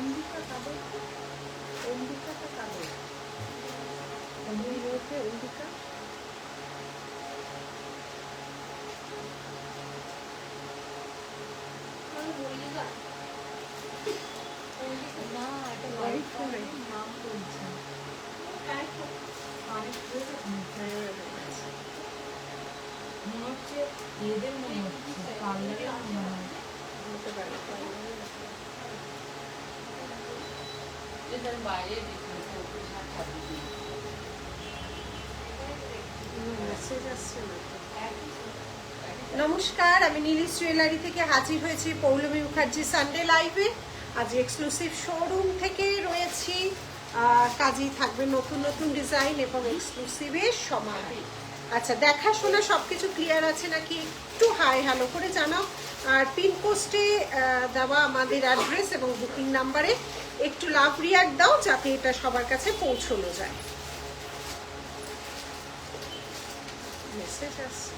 অম্বিকা কাদের, অম্বিকাটা কাদের, অম্বিকা না, এটা লাইট করে নাম বলছে। মনে হচ্ছে এদের মনে হচ্ছে পার্লারে মনে হয় হতে পারে, বাইরে মেসেজ আসছে না। নমস্কার, আমি নীলিশ জুয়েলারি থেকে হাজির হয়েছি পৌলমী মুখার্জি সানডে লাইভে। আজ এক্সক্লুসিভ শোরুম থেকে রয়েছি, কাজেই থাকবে নতুন নতুন ডিজাইন এবং এক্সক্লুসিভের সময়। আচ্ছা, দেখাশোনা সবকিছু ক্লিয়ার আছে নাকি একটু হাই হ্যালো করে জানাও। আর পিন পোস্টে দেওয়া আমাদের অ্যাড্রেস এবং বুকিং নাম্বারে একটু লাভ রিয়াক্ট দাও যাতে এটা সবার কাছে পৌঁছানো যায়। মেসেজ আসছে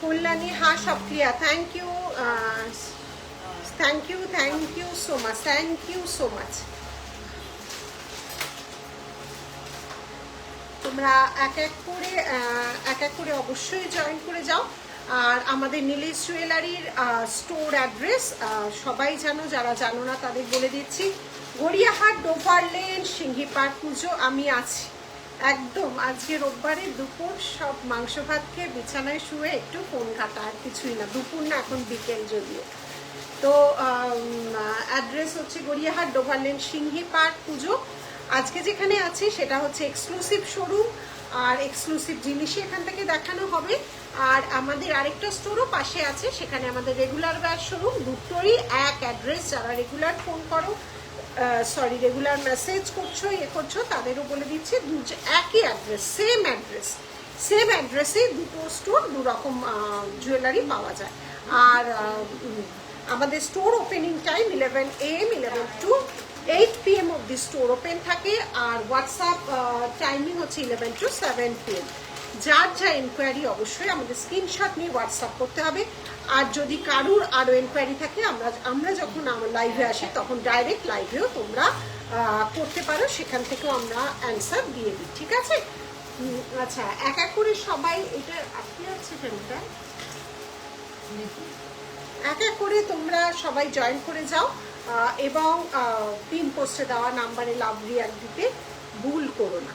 কল্যাণী, হ্যাঁ সব clear. Thank you, thank you, thank you so much, thank you so much. তোমরা এক এক করে অবশ্যই জয়েন করে যাও। আর আমাদের নীলিশ জুয়েলারির স্টোর অ্যাড্রেস সবাই জানো, যারা জানো না তাদের বলে দিচ্ছি। Gariahat, Dover lane, Singhi Park পুজো আমি আছি একদম। আজকে রোববারে দুপুর সব মাংস ভাত খেয়ে বিছানায় শুয়ে একটু ফোন ঘাটা, আর কিছুই না। দুপুর না, এখন বিকেল যদিও। তো অ্যাড্রেস হচ্ছে Gariahat, Dover lane, Singhi Park পুজো। আজকে যেখানে আছি সেটা হচ্ছে এক্সক্লুসিভ শোরুম, আর এক্সক্লুসিভ জিনিসই এখান থেকে দেখানো হবে। আর আমাদের আরেকটা স্টোরও পাশে আছে, সেখানে আমাদের রেগুলার ওয়্যার শোরুম। দুটোরই এক অ্যাড্রেস। যারা রেগুলার ফোন করো, রেগুলার মেসেজ করছো, করছো, তাদেরও বলে দিচ্ছি একই অ্যাড্রেস, সেম অ্যাড্রেসে দুটো স্টোর, দু রকম জুয়েলারি পাওয়া যায়। আর আমাদের store opening time 11 AM, 11 to 8 PM অবধি স্টোর ওপেন থাকে। আর হোয়াটসঅ্যাপ টাইমিং হচ্ছে 11 to 7 PM। যার যা এনকোয়ারি অবশ্যই আমাদের স্ক্রিনশট নিয়ে হোয়াটসঅ্যাপ করতে হবে। আর যদি কারুর আরও এনকোয়ারি থাকে, আমরা যখন লাইভে আসি তখন ডাইরেক্ট লাইভেও তোমরা করতে পারো, সেখান থেকেও আমরা অ্যান্সার দিয়ে দিই, ঠিক আছে? আচ্ছা, এক এক করে সবাই, এটা আপনি আছে কেনটা, এক এক করে তোমরা সবাই জয়েন করে যাও এবং পিন পোস্টে দেওয়া নাম্বারে লাভ রিয়াক্ট দিতে ভুল করো না।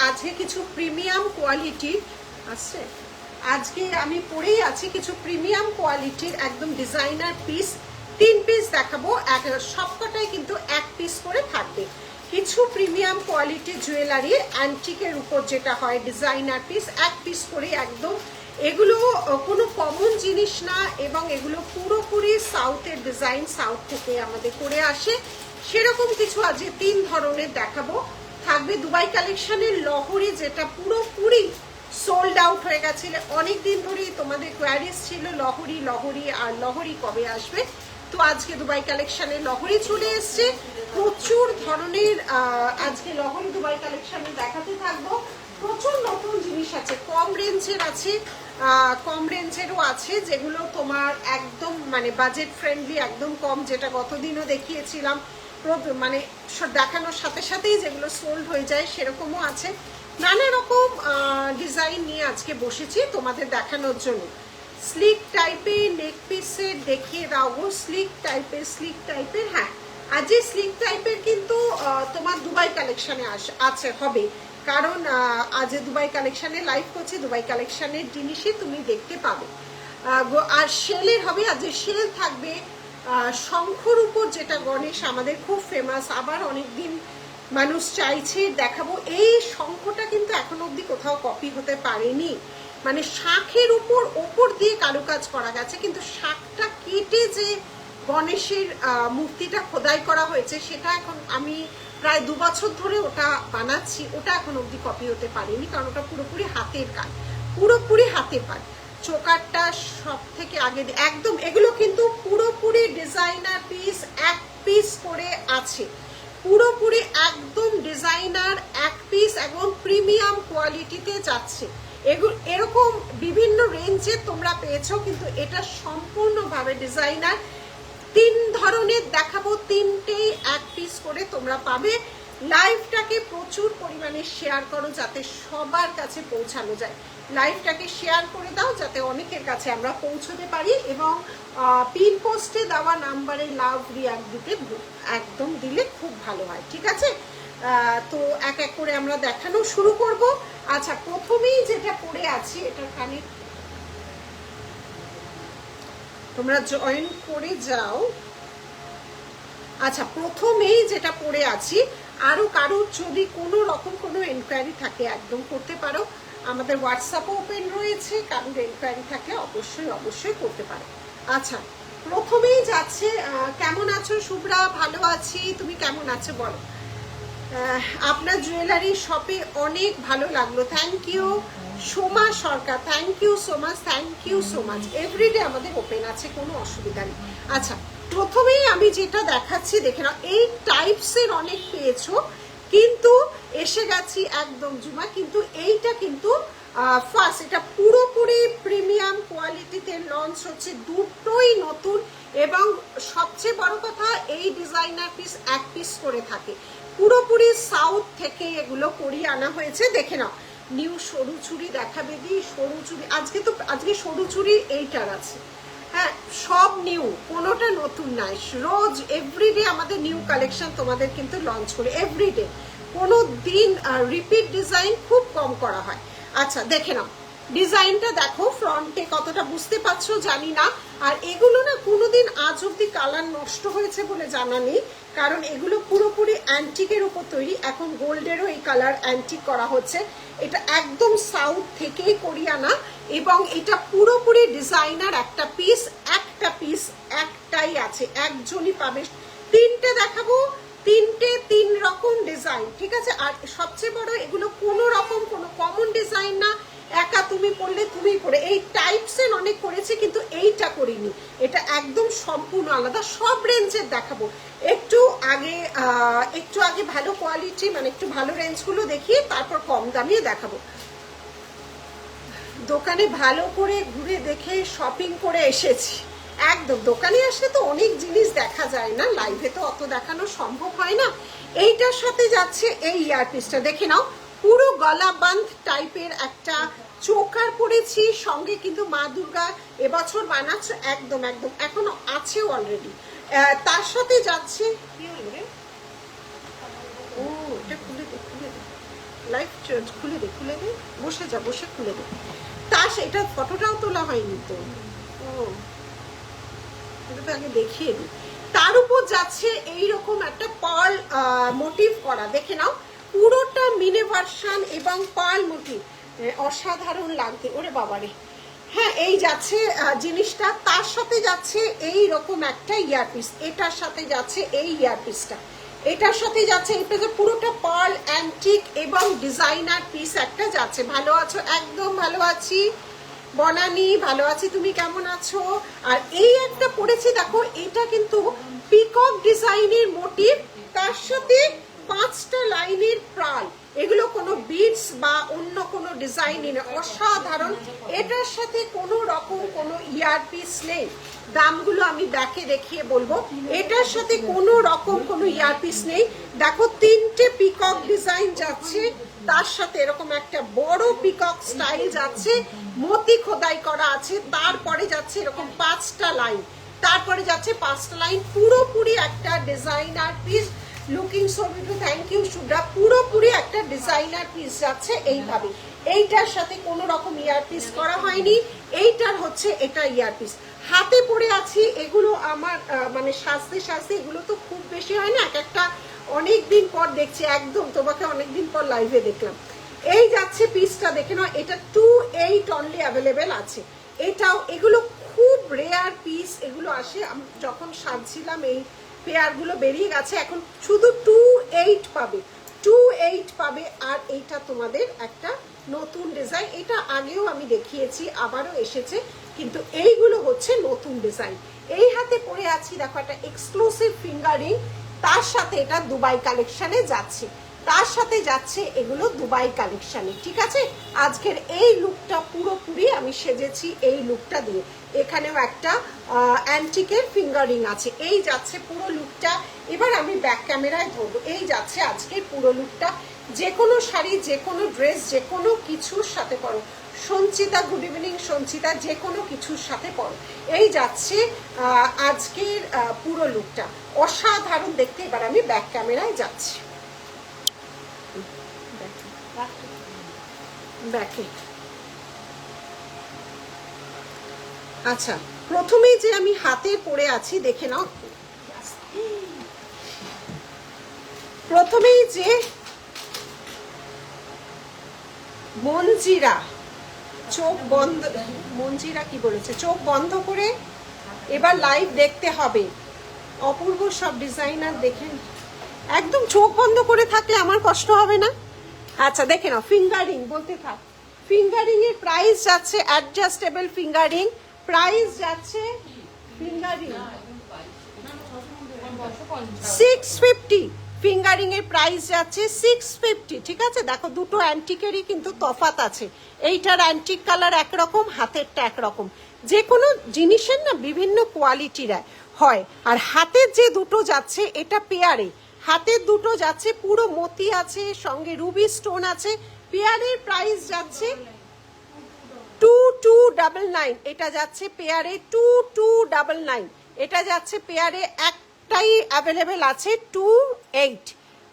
আজকে কিছু প্রিমিয়াম কোয়ালিটির আছে। আজকে আমি পরেই আছি কিছু প্রিমিয়াম কোয়ালিটির একদম ডিজাইনার পিস। 3 পিস দেখাবো, সবকটাই কিন্তু 1 পিস করে থাকবে। কিছু প্রিমিয়াম কোয়ালিটির জুয়েলারি অ্যান্টিকের উপর যেটা হয় ডিজাইনার পিস, 1 পিস করে একদম। এগুলো কোনো কমন জিনিস না, এবং এগুলো পুরোপুরি সাউথের ডিজাইন, সাউথ থেকে আমাদের করে আসে। সেরকম কিছু আজকে 3 ধরনের দেখাবো। থাকবে দুবাই কালেকশনের লহরি, যেটা পুরোপুরি সোল্ড আউট হয়ে গেছিল অনেকদিন ধরেই, তোমাদের কোয়ারিজ ছিল লহরি কবে আসবে। তো আজকে দুবাই কালেকশনের লহরি চলে এসছে। প্রচুর ধরনের আজকে লহরি দুবাই কালেকশনে দেখাতে থাকবো। প্রচুর নতুন জিনিস আছে, কম রেঞ্জের আছে, কম রেঞ্জেরও আছে, যেগুলো তোমার একদম মানে বাজেট ফ্রেন্ডলি, একদম কম, যেটা গতদিনও দেখিয়েছিলাম, মানে দেখানোর সাথে সাথেই যেগুলো সোল্ড হয়ে যায় সেরকমও আছে। নানা রকম ডিজাইন নিয়ে আজকে বসেছি তোমাদের দেখানোর জন্য। স্লিক টাইপের নেক পিসের দেখিয়ে দাও গো, স্লিক টাইপের। হ্যাঁ, আজ এই স্লিক টাইপের কিন্তু তোমার দুবাই কালেকশনে হবে, কারণ আজ দুবাই কালেকশনে লাইভ করছি, দুবাই কালেকশনের জিনিসই তুমি দেখতে পাবে। আর শেলের হবে, আজ শেল থাকবে শঙ্খর উপর, যেটা গণেশ আমাদের খুব ফেমাস, আবার অনেকদিন মানুষ চাইছে দেখাবো। এই শঙ্খটা কিন্তু এখন অবধি কোথাও কপি হতে পারেনি, মানে শাঁখের উপর দিয়ে কারুকাজ করা গেছে, কিন্তু শাঁখটা কেটে যে গণেশের মূর্তিটা খোদাই করা হয়েছে, সেটা এখন আমি প্রায় 2 বছর ধরে ওটা বানাচ্ছি, ওটা এখন অবধি কপি হতে পারেনি, কারণ ওটা পুরোপুরি হাতের কাজ। চোকারটা সব থেকে আগে একদম, এগুলো কিন্তু পুরোপুরি ডিজাইনার পিস, এক পিস করে আছে, পুরোপুরি একদম ডিজাইনার এক পিস এবং প্রিমিয়াম কোয়ালিটিতে যাচ্ছে। এগুলো এরকম বিভিন্ন রেঞ্জে তোমরা পেয়েছো, কিন্তু এটা সম্পূর্ণভাবে ডিজাইনার। 3 ধরনের দেখাবো, 3টেই এক পিস করে তোমরা পাবে। লাইভটাকে প্রচুর পরিমাণে শেয়ার করো যাতে সবার কাছে পৌঁছানো যায়। লাইভটাকে শেয়ার করে দাও যাতে অনেকের কাছে আমরা পৌঁছতে পারি, এবং পিন পোস্টে দেওয়া নাম্বারে লাভ রিয়াক্ট দিতে একদম দিলে খুব ভালো হয়, ঠিক আছে? তো এক এক করে আমরা দেখানো শুরু করব। আচ্ছা, প্রথমেই যেটা পরে আছি, এটার কানে তোমরা জয়েন করে যাও। আচ্ছা, প্রথমেই যেটা পরে আছি, আরো কারোর যদি কোনো রকম কোনো এনকোয়ারি থাকে একদম করতে পারো, আমাদের হোয়াটসঅ্যাপও ওপেন রয়েছে, কারোর এনকোয়ারি থাকলে অবশ্যই অবশ্যই করতে পারো। আচ্ছা, প্রথমেই যাচ্ছে, কেমন আছো শুভ্রা? ভালো আছি, তুমি কেমন আছো বলো? আপনার জুয়েলারি শপে অনেক ভালো লাগলো, thank you. Soma Sarkar, thank you so much, thank you so much. Everyday আমাদের ওপেন আছে, কোনো অসুবিধা নেই। আচ্ছা, প্রথমেই আমি যেটা দেখাচ্ছি দেখে নাও, এই টাইপসের অনেক পেয়েছো, কিন্তু এসে গেছি একদম জুমা, কিন্তু এইটা কিন্তু ফার্স্ট, এটা পুরোপুরি প্রিমিয়াম কোয়ালিটিতে লঞ্চ হচ্ছে, দুটোই নতুন, এবং সবচেয়ে বড় কথা এই ডিজাইনার পিস এক পিস করে থাকে, পুরোপুরি সাউথ থেকে এগুলো করিয়ে আনা হয়েছে। দেখে নাও, নিউ সরু চুড়ি দেখাবে দি, সরু চুড়ি আজকে সরু চুড়ি এইটার আছে, হ্যাঁ সব নিউ, কোনোটা নতুন নাই। রোজ এভরিডে আমাদের নিউ কালেকশন তোমাদের কিন্তু লঞ্চ করে, এভরিডে, কোনো দিন রিপিট ডিজাইন খুব কম করা হয়। আচ্ছা, দেখে নাও ডিজাইনটা দেখো, ফ্রন্টে কতটা বুঝতে পারছো জানি না। আর এগুলো না কোনোদিন আজ অব্দি কালার নষ্ট হয়েছে বলে জানা নেই, কারণ এগুলো পুরোপুরি অ্যান্টিকের উপর তৈরি। এখন গোল্ডেরও এই কালার অ্যান্টিক করা হচ্ছে, এটা একদম সাউথ থেকেই করিয়ানা, এবং এটা পুরোপুরি ডিজাইনার একটা পিস একটাই আছে, একজনই পাবে। 3টে দেখাবো, 3টে 3 রকম ডিজাইন, ঠিক আছে? আর সবচেয়ে বড়, এগুলো কোনো রকম কোনো কমন ডিজাইন না, একা তুমি পড়লে তুমি পড়ে। এই টাইপসের অনেক করেছি, কিন্তু এইটা করিনি, এটা একদম সম্পূর্ণ আলাদা। সব রেঞ্জের দেখাবো, একটু আগে ভালো কোয়ালিটি, মানে একটু ভালো রেঞ্জগুলো দেখিয়ে তারপর কম দামিয়ে দেখাবো। দোকানে ভালো করে ঘুরে দেখে শপিং করে এসেছি। একদম, দোকানে আসলে তো অনেক জিনিস দেখা যায় না, লাইভে তো অত দেখানো সম্ভব হয় না। এইটার সাথে যাচ্ছে এই ইয়ারপিসটা, দেখে নাও, পুরো গলা বান্ধ টাইপের একটা চোকার পরেছি, সঙ্গে কিন্তু মা দুর্গা এবছর বানাচ্ছে, একদম একদম এখনো আছেও অলরেডি। তার সাথে যাচ্ছে, ও এটা খুলে দে, লাইভ খুলে দে, বসে খুলে দে। এটা ফটোটাও তোলা হয়নি তো, ও এটা তো আগে দেখিয়ে দিই। তার উপর যাচ্ছে এইরকম একটা পার্ল মোটিভ করা, দেখে নাও, পুরোটা মিনি ভার্সন এবং পার্ল মোটিভ, অসাধারণ লাগবে, ওরে বাবারে। হ্যাঁ, এই যাচ্ছে জিনিসটা, তার সাথে যাচ্ছে এই রকম একটা ইয়ারপিস, এটার সাথে যাচ্ছে এই ইয়ারপিসটা, এটার সাথে যাচ্ছে এই পেজে পুরোটা পার্ল অ্যান্টিক এবং ডিজাইনার পিস একটা যাচ্ছে। ভালো আছো? একদম ভালো আছি বনানি, ভালো আছি, তুমি কেমন আছো? আর এই একটা পড়েছি দেখো, এটা কিন্তু পিকক ডিজাইনের মোটিভ, তার সাথে 5টা লাইনের প্রাল, এগুলো কোনো বিডস বা অন্য কোনো ডিজাইন, অসাধারণ। এটার সাথে কোনো রকম কোনো ইয়ারপিস নেই, দামগুলো আমি ব্যাকে দেখিয়ে বলবো। এটার সাথে কোনো রকম কোনো ইয়ারপিস নেই। দেখো, 3টে পিকক ডিজাইন যাচ্ছে, তার সাথে এরকম একটা বড় পিকক স্টাইল যাচ্ছে, মতি খোদাই করা আছে, তারপরে যাচ্ছে এরকম 5টা লাইন, তারপরে যাচ্ছে 5টা লাইন, পুরোপুরি একটা designer piece. Looking so beautiful, thank you Subhra. পুরোপুরি একটা ডিজাইনার পিস যাচ্ছে এইভাবে, এইটার সাথে কোনো রকম ইয়ারপিস করা হয়নি, এইটার হচ্ছে এটা ইয়ারপিস। হাতে পরে আছি, এগুলো আমার মানে সাজতে সাজতে এগুলো তো খুব বেশি হয় না, এক একটা অনেকদিন পর দেখছি, একদম তোমাকে অনেকদিন পর লাইভে দেখলাম। এই যাচ্ছে পিসটা, দেখে নাও, এটা 2/8 অনলি অ্যাভেলেবেল আছে। এটাও, এগুলো খুব রেয়ার পিস, এগুলো আসে যখন সাজছিলাম এই পেয়ারগুলো বেরিয়ে গেছে, এখন শুধু 2/8 পাবে, 28 পাবে। আর এইটা তোমাদের একটা নতুন ডিজাইন, এটা আগেও আমি দেখিয়েছি, আবারও এসেছে, কিন্তু এইগুলো হচ্ছে নতুন ডিজাইন। এই হাতে পরে আছি দেখো একটা এক্সক্লুসিভ ফিঙ্গারিং, তার সাথে এটা দুবাই কালেকশনে যাচ্ছে, তার সাথে যাচ্ছে এগুলো দুবাই কালেকশনে। ঠিক আছে, আজকের এই লুকটা পুরোপুরি আমি সেজেছি এই লুকটা দিয়ে। এখানেও একটা অ্যান্টিকের ফিঙ্গারিং আছে। এই যাচ্ছে পুরো লুকটা। এবার আমি ব্যাক ক্যামেরায় ধরবো। এই যাচ্ছে আজকের পুরো লুকটা। যে কোনো শাড়ি, যে কোনো ড্রেস, যে কোনো কিছুর সাথে পরো। সঞ্চিতা, গুড ইভিনিং সঞ্চিতা, যে কোনো কিছুর সাথে পরো। এই যাচ্ছে আজকের পুরো লুকটা, অসাধারণ দেখতে। এবার আমি ব্যাক ক্যামেরায় যাচ্ছি, ব্যাকে। আচ্ছা, প্রথমেই যে আমি হাতে পরে আছি দেখে নাও। প্রথমেই যে মঞ্জিরা, চোখ বন্ধ, মঞ্জিরা কি বলেছে, চোখ বন্ধ করে এবার লাইভ দেখতে হবে। অপূর্ব সব ডিজাইনার দেখেন, একদম চোখ বন্ধ করে থাকলে আমার কষ্ট হবে না। আচ্ছা দেখে নাও, ফিঙ্গারিং বলতে থাক। ফিঙ্গারিং এর প্রাইস যাচ্ছে, অ্যাডজাস্টেবল ফিঙ্গারিং প্রাইস যাচ্ছে, ফিঙ্গারিং 650, ফিঙ্গারিং এর প্রাইস যাচ্ছে 650। ঠিক আছে, দেখো দুটো অ্যান্টিকেরই কিন্তু তফাৎ আছে। এইটার অ্যান্টিক কালার একরকম, হাতেরটা একরকম। যে কোনো জিনিসের না বিভিন্ন কোয়ালিটির হয়। আর হাতের যে দুটো যাচ্ছে এটা পেয়ারে, হাতের দুটো যাচ্ছে পুরো মতি আছে, সঙ্গে রুবি স্টোন আছে। পেয়ারের প্রাইস যাচ্ছে 2299, এটা যাচ্ছে পেয়ারে 2299, এটা যাচ্ছে পেয়ারে। একটাই অ্যাভেলেবেল আছে 28,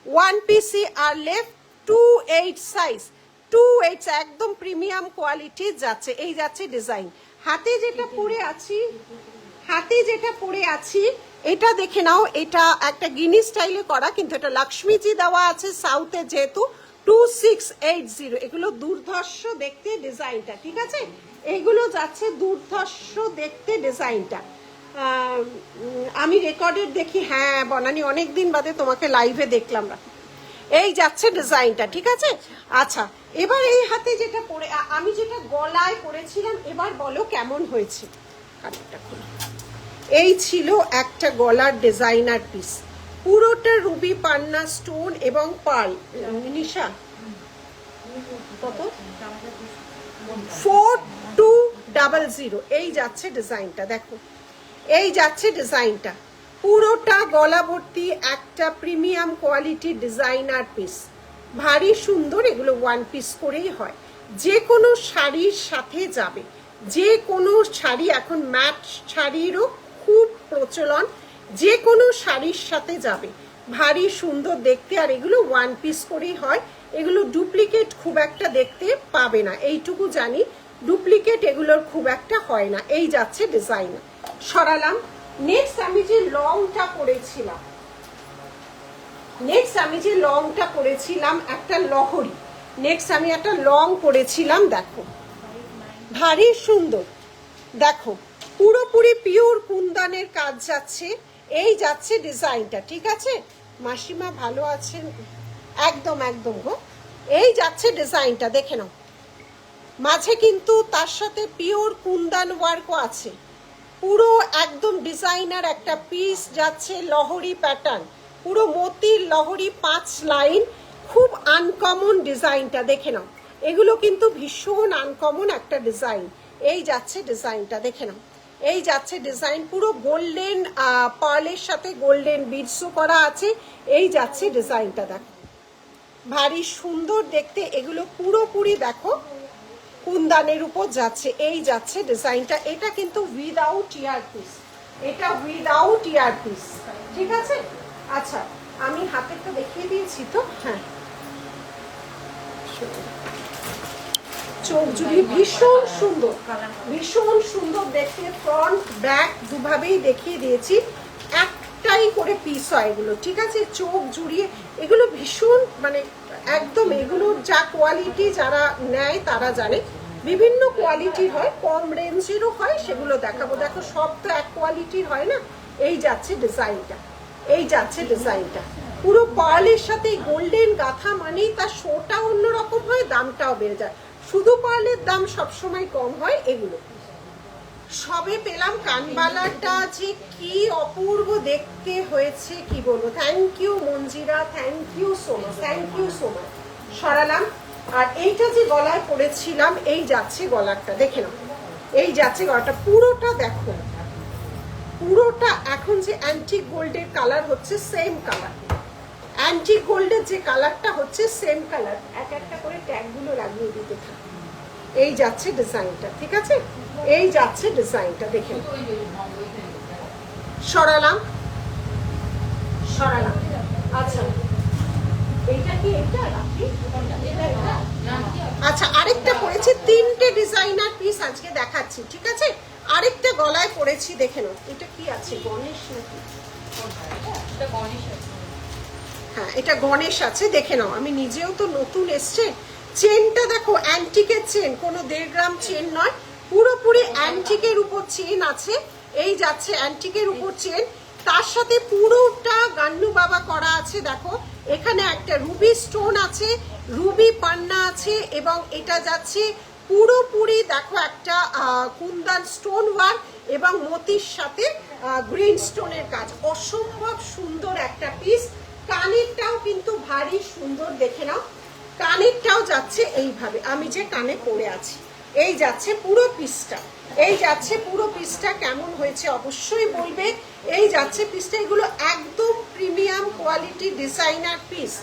ওয়ান পিসি আর লেফট 28 সাইজ, 28 একদম প্রিমিয়াম কোয়ালিটির যাচ্ছে। এই যাচ্ছে ডিজাইন। হাতে যেটা পরে আছি, হাতে যেটা পরে আছি এটা দেখে নাও। এটা একটা গিনি স্টাইলে করা, কিন্তু এটা লক্ষ্মীজি দেওয়া আছে সাউথে, যেহেতু 2680। এগুলো দুর্ধর্ষ দেখতে ডিজাইনটা। ঠিক আছে, এগুলো যাচ্ছে দুর্ধর্ষ দেখতে ডিজাইনটা। আমি রেকর্ডেড দেখি, হ্যাঁ বনানি অনেকদিন বাদে তোমাকে লাইভে দেখলাম না। এই যাচ্ছে ডিজাইনটা। ঠিক আছে, আচ্ছা এবার এই হাতে যেটা পরে, আমি যেটা গলায় পরেছিলাম, এবার বলো কেমন হয়েছে। এই ছিল একটা গলার ডিজাইনার পিস, পুরোটা রুবি পান্না স্টোন এবং পার্ল। নিশা কত? 4200। এই যাচ্ছে ডিজাইনটা, দেখো এই যাচ্ছে ডিজাইনটা, পুরোটা গলা ভর্তি একটা প্রিমিয়াম কোয়ালিটির ডিজাইনার পিস, ভারী সুন্দর। এগুলো ওয়ান পিস করেই হয়, যে কোনো শাড়ির সাথে যাবে। যে কোনো শাড়ি, এখন ম্যাট শাড়িরও খুব প্রচলন, যে কোনো শাড়ির সাথে যাবে, ভারী সুন্দর দেখতে। আর এগুলো ওয়ান পিস করেই হয়, এগুলো ডুপ্লিকেট খুব একটা দেখতে পাবে না, এইটুকু জানি। ডুপ্লিকেট এগুলোর খুব একটা হয় না। এই যাচ্ছে ডিজাইন। সরালাম। নেক্সট আমি যে লংটা পরেছিলাম, নেক্সট আমি যে লংটা পরেছিলাম একটা লহরি, নেক্সট আমি একটা লং পরেছিলাম। দেখো ভারী সুন্দর, দেখো পুরোপুরি পিওর কুন্দানের কাজ যাচ্ছে। এই যাচ্ছে ডিজাইনটা। ঠিক আছে মাসিমা, ভালো আছেন? একদম একদম গো। এই যাচ্ছে ডিজাইনটা, দেখে নাও। মাঝে কিন্তু তার সাথে পিওর কুন্দান ওয়ার্কও আছে, পুরো একদম ডিজাইনার একটা পিস যাচ্ছে। লহরি প্যাটার্ন, পুরো মতির লহরি 5 লাইন, খুব আনকমন ডিজাইনটা, দেখে নাও। এগুলো কিন্তু ভীষণ আনকমন একটা ডিজাইন। এই যাচ্ছে ডিজাইনটা, দেখে নাও। এই যাচ্ছে ডিজাইন, পুরো গোল্ডেন পার্লের সাথে গোল্ডেন বিডসও করা আছে। এই যাচ্ছে ডিজাইনটা, দেখো ভারী সুন্দর দেখতে। এগুলো পুরোপুরি দেখো কুন্দানের উপর যাচ্ছে। এই যাচ্ছে ডিজাইনটা। এটা কিন্তু উইদাউট ইয়ার পিস, এটা উইদাউট ইয়ার পিস। ঠিক আছে, আচ্ছা আমি হাতেরটা দেখিয়ে দিয়েছি তো। হ্যাঁ, চোখ জুড়ি ভীষণ সুন্দর, ভীষণ সুন্দর দেখতে। ফ্রন্ট ব্যাক দুভাবেই দেখিয়ে দিয়েছি, একটাই করে পিস হয় এগুলো। ঠিক আছে, চোখ জুড়িয়ে এগুলো ভীষণ মানে একদম, এগুলোর যা কোয়ালিটি যারা নেয় তারা জানে। বিভিন্ন কোয়ালিটির হয়, কম রেঞ্জেরও হয়, সেগুলো দেখাবো। দেখো সব তো এক কোয়ালিটির হয় না। এই যাচ্ছে ডিজাইনটা, এই যাচ্ছে ডিজাইনটা। পুরো পার্লের সাথে গোল্ডেন গাথা মানেই তার শোটা অন্যরকম হয়, দামটাও বেড়ে যায়। শুধু পার্লের দাম সবসময় কম হয়। এগুলো সবে পেলাম কানবালাটা, যে কি অপূর্ব দেখতে হয়েছে কি বলবো। Thank you Manjira, thank you so much, thank you so much. সরালাম। আর এইটা যে গলায় পরেছিলাম, এই যাচ্ছে গলাটা, দেখে নাও, এই যাচ্ছে গলাটা, পুরোটা দেখো, পুরোটা এখন যে অ্যান্টিক গোল্ডের কালার হচ্ছে সেম কালার, অ্যান্টিক গোল্ডের যে কালারটা হচ্ছে সেম কালার। এক একটা করে ট্যাগগুলো লাগিয়ে দিতে থাকি। এই যাচ্ছে ডিজাইনটা, ঠিক আছে, এই যাচ্ছে ডিজাইনটা, দেখে সরালাম, সরালাম। আচ্ছা এইটা কি, এটা রাখি, আচ্ছা আরেকটা পরেছি, তিনটে ডিজাইনার পিস আজকে দেখাচ্ছি, ঠিক আছে। আরেকটা গলায় পরেছি, দেখে নাও, এটা কি আছে, গণেশ নাকি? হ্যাঁ এটা গণেশ আছে, দেখে নাও। আমি নিজেও তো নতুন এসছে। চেনটা দেখো, অ্যান্টিকের চেন, কোনো 1.5 গ্রাম চেন নয়, পুরোপুরি অ্যান্টিকের উপর চেন আছে। এই যাচ্ছে অ্যান্টিকের উপর চেন, তার সাথে পুরোটা গান্নু বাবা করা আছে। দেখো এখানে একটা রুবি স্টোন আছে, রুবি পান্না আছে, এবং এটা যাচ্ছে পুরোপুরি দেখো একটা কুন্দন স্টোন ওয়ার্ক এবং মতির সাথে গ্রিন স্টোনের কাজ। অসম্ভব সুন্দর একটা পিস। কানেরটাও কিন্তু ভারী সুন্দর, দেখে নাও, কানেরটাও যাচ্ছে এইভাবে, আমি যে কানে পরে আছি। এই যাচ্ছে পুরো পিসটা, এই যাচ্ছে পুরো পিসটা। কেমন হয়েছে অবশ্যই বলবে। এই যাচ্ছে পিসটা, এগুলো একদম প্রিমিয়াম কোয়ালিটি ডিজাইনার পিস।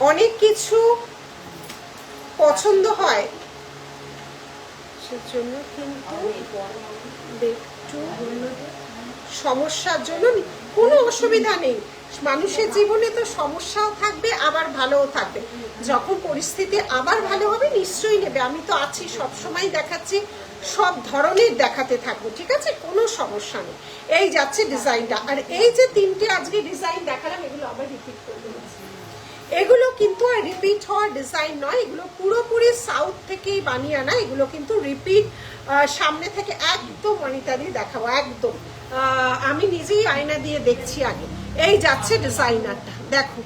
অনেক কিছু পছন্দ হয় সেজন্য, কিন্তু একটু সমস্যার জন্য কোনো অসুবিধা নেই। মানুষের জীবনে তো সমস্যাও থাকবে, আবার ভালোও থাকবে। যখন পরিস্থিতি আবার ভালো হবে নিশ্চয়ই নেবে। আমি তো আছি, সব সময় দেখাচ্ছি, সব ধরনের দেখাতে থাকবো, ঠিক আছে, কোনো সমস্যা নেই। এই যাচ্ছে ডিজাইনটা। আর এই যে তিনটে আজকে ডিজাইন দেখালাম, এগুলো আবার রিপিট করবো, এগুলো কিন্তু আর রিপিট হওয়ার ডিজাইন নয়, এগুলো পুরোপুরি সাউথ থেকেই বানিয়ে আনা। এগুলো কিন্তু রিপিট সামনে থেকে একদম অনিতা দিয়ে দেখাবো, একদম আমি নিজেই আয়না দিয়ে দেখছি আগে। এই যাচ্ছে ডিজাইনারটা, দেখো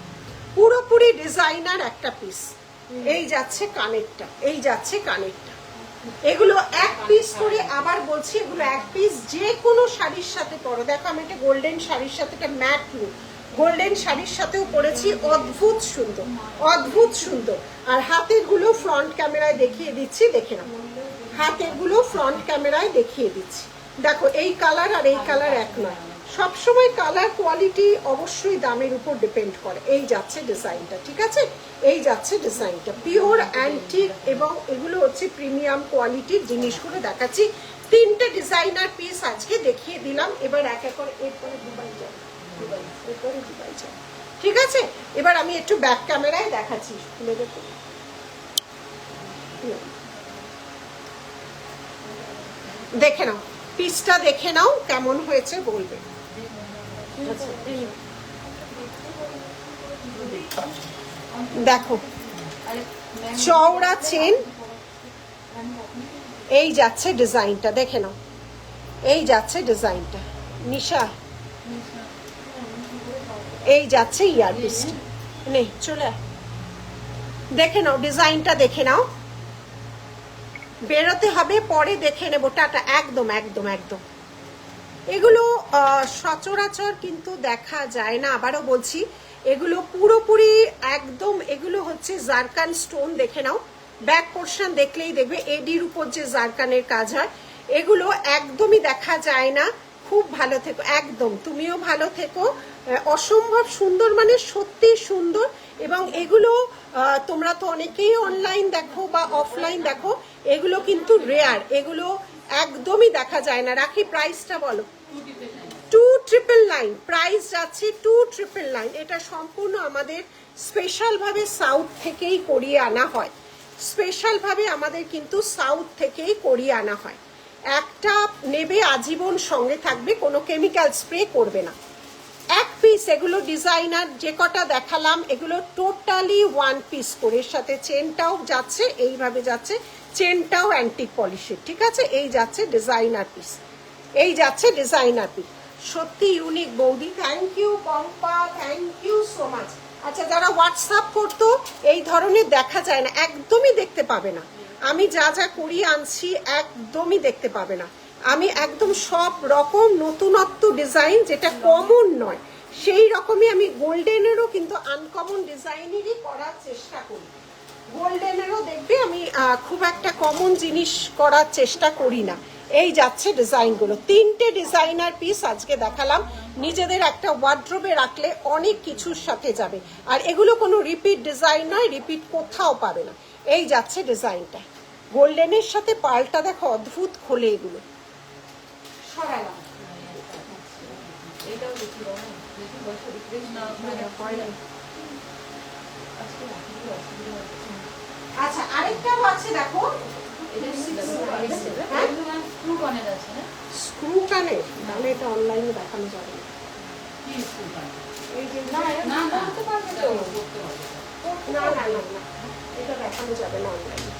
পুরোপুরি ডিজাইনার একটা পিস। এই যাচ্ছে কানেরটা, এই যাচ্ছে কানেরটা। এগুলো এক পিস করে, আবার বলছি এগুলো এক পিস, যে কোনো শাড়ির সাথে পরো। দেখো আমি একটা গোল্ডেন শাড়ির সাথে, একটা ম্যাট লুক গোল্ডেন শাড়ির সাথেও পরেছি, অদ্ভুত সুন্দর, অদ্ভুত সুন্দর। আর হাতের গুলো ফ্রন্ট ক্যামেরায় দেখিয়ে দিচ্ছি, দেখে নাও, হাতের গুলো ফ্রন্ট ক্যামেরায় দেখিয়ে দিচ্ছি। দেখো এই কালার আর এই কালার এক নয়, সবসময় কালার কোয়ালিটি অবশ্যই দামের উপর ডিপেন্ড করে। এই যাচ্ছে ডিজাইনটা, ঠিক আছে, এই যাচ্ছে ডিজাইনটা, পিওর অ্যান্টিক এবং এগুলো হচ্ছে প্রিমিয়াম কোয়ালিটির জিনিসগুলো দেখাচ্ছি। তিনটে ডিজাইনার পিস আজকে দেখিয়ে দিলাম। এবার এক এক করে, এরপরে দুবাই যাবে, ঠিক আছে। এবার আমি একটু ব্যাক ক্যামেরায় দেখাচ্ছি, খুলে দেখো, দেখে নাও পিসটা, দেখে নাও কেমন হয়েছে বলবে। দেখো চওড়া চেন, এই যাচ্ছে ডিজাইনটা, দেখে নাও, এই যাচ্ছে ডিজাইনটা। নিশা এই যাচ্ছে ইয়ারপিস, নেই চলে, দেখে নাও ডিজাইনটা, দেখে নাও। বেরোতে হবে, পরে দেখে নেবো, টাটা। একদম একদম একদম এগুলো সচরাচর কিন্তু দেখা যায় না, আবারও বলছি এগুলো পুরোপুরি একদম, এগুলো হচ্ছে জারকান স্টোন, দেখে নাও। ব্যাক পোর্শন দেখলেই দেখবে এডির উপর যে জারকানের কাজ হয়, এগুলো একদমই দেখা যায় না। খুব ভালো থেকো, একদম তুমিও ভালো থেকো। অসম্ভব সুন্দর, মানে সত্যি সুন্দর। এবং এগুলো তোমরা তো অনেকেই অনলাইন দেখো বা অফলাইন দেখো, এগুলো কিন্তু রেয়ার, এগুলো একদমই দেখা যায় না। রাখি প্রাইসটা বলো। 2999 প্রাইস যাচ্ছে, 2999। এটা সম্পূর্ণ আমাদের স্পেশাল ভাবে সাউথ থেকেই করিয়ে আনা হয়, স্পেশাল ভাবে আমাদের কিন্তু সাউথ থেকেই করিয়ে আনা হয়। একটা নেবে আজীবন সঙ্গে থাকবে, কোনো কেমিক্যাল স্প্রে করবে না। এক পিস, এগুলো ডিজাইনার যে কটা দেখালাম এগুলো টোটালি ওয়ান পিস করে, এর সাথে চেনটাও যাচ্ছে, এইভাবে যাচ্ছে, চেনটাও অ্যান্টিক পলিশের, ঠিক আছে। এই যাচ্ছে ডিজাইনার পিস, এই যাচ্ছে ডিজাইনার পিস। সত্যি ইউনিক বৌদি, thank you Pompa, thank you so much. আচ্ছা, যারা হোয়াটসঅ্যাপ করতো, এই ধরনের দেখা যায় না, একদমই দেখতে পাবে না। আমি যা যা করিয়ে আনছি একদমই দেখতে পাবে না। আমি একদম সব রকম নতুনত্ব ডিজাইন, যেটা কমন নয় সেই রকমই আমি গোল্ডেনেরও কিন্তু আনকমন ডিজাইনেরই করার চেষ্টা করি। গোল্ডেনেরও দেখবে আমি খুব একটা কমন জিনিস করার চেষ্টা করি না। এই যাচ্ছে ডিজাইনগুলো, 3টে ডিজাইনার পিস আজকে দেখালাম। নিজেদের একটা ওয়ার্ড্রোবে রাখলে অনেক কিছুর সাথে যাবে। আর এগুলো কোনো রিপিট ডিজাইন নয়, রিপিট কোথাও পাবে না। এই যাচ্ছে ডিজাইনটা, গোল্ডেনের সাথে পালটা দেখো, অদ্ভুত খোলে এগুলো। সরালাম। আচ্ছা, আরেকটাও আছে দেখো, স্ক্রু কানের, তাহলে এটা অনলাইনে দেখানো যাবে না। এটা দেখানো যাবে না অনলাইনে।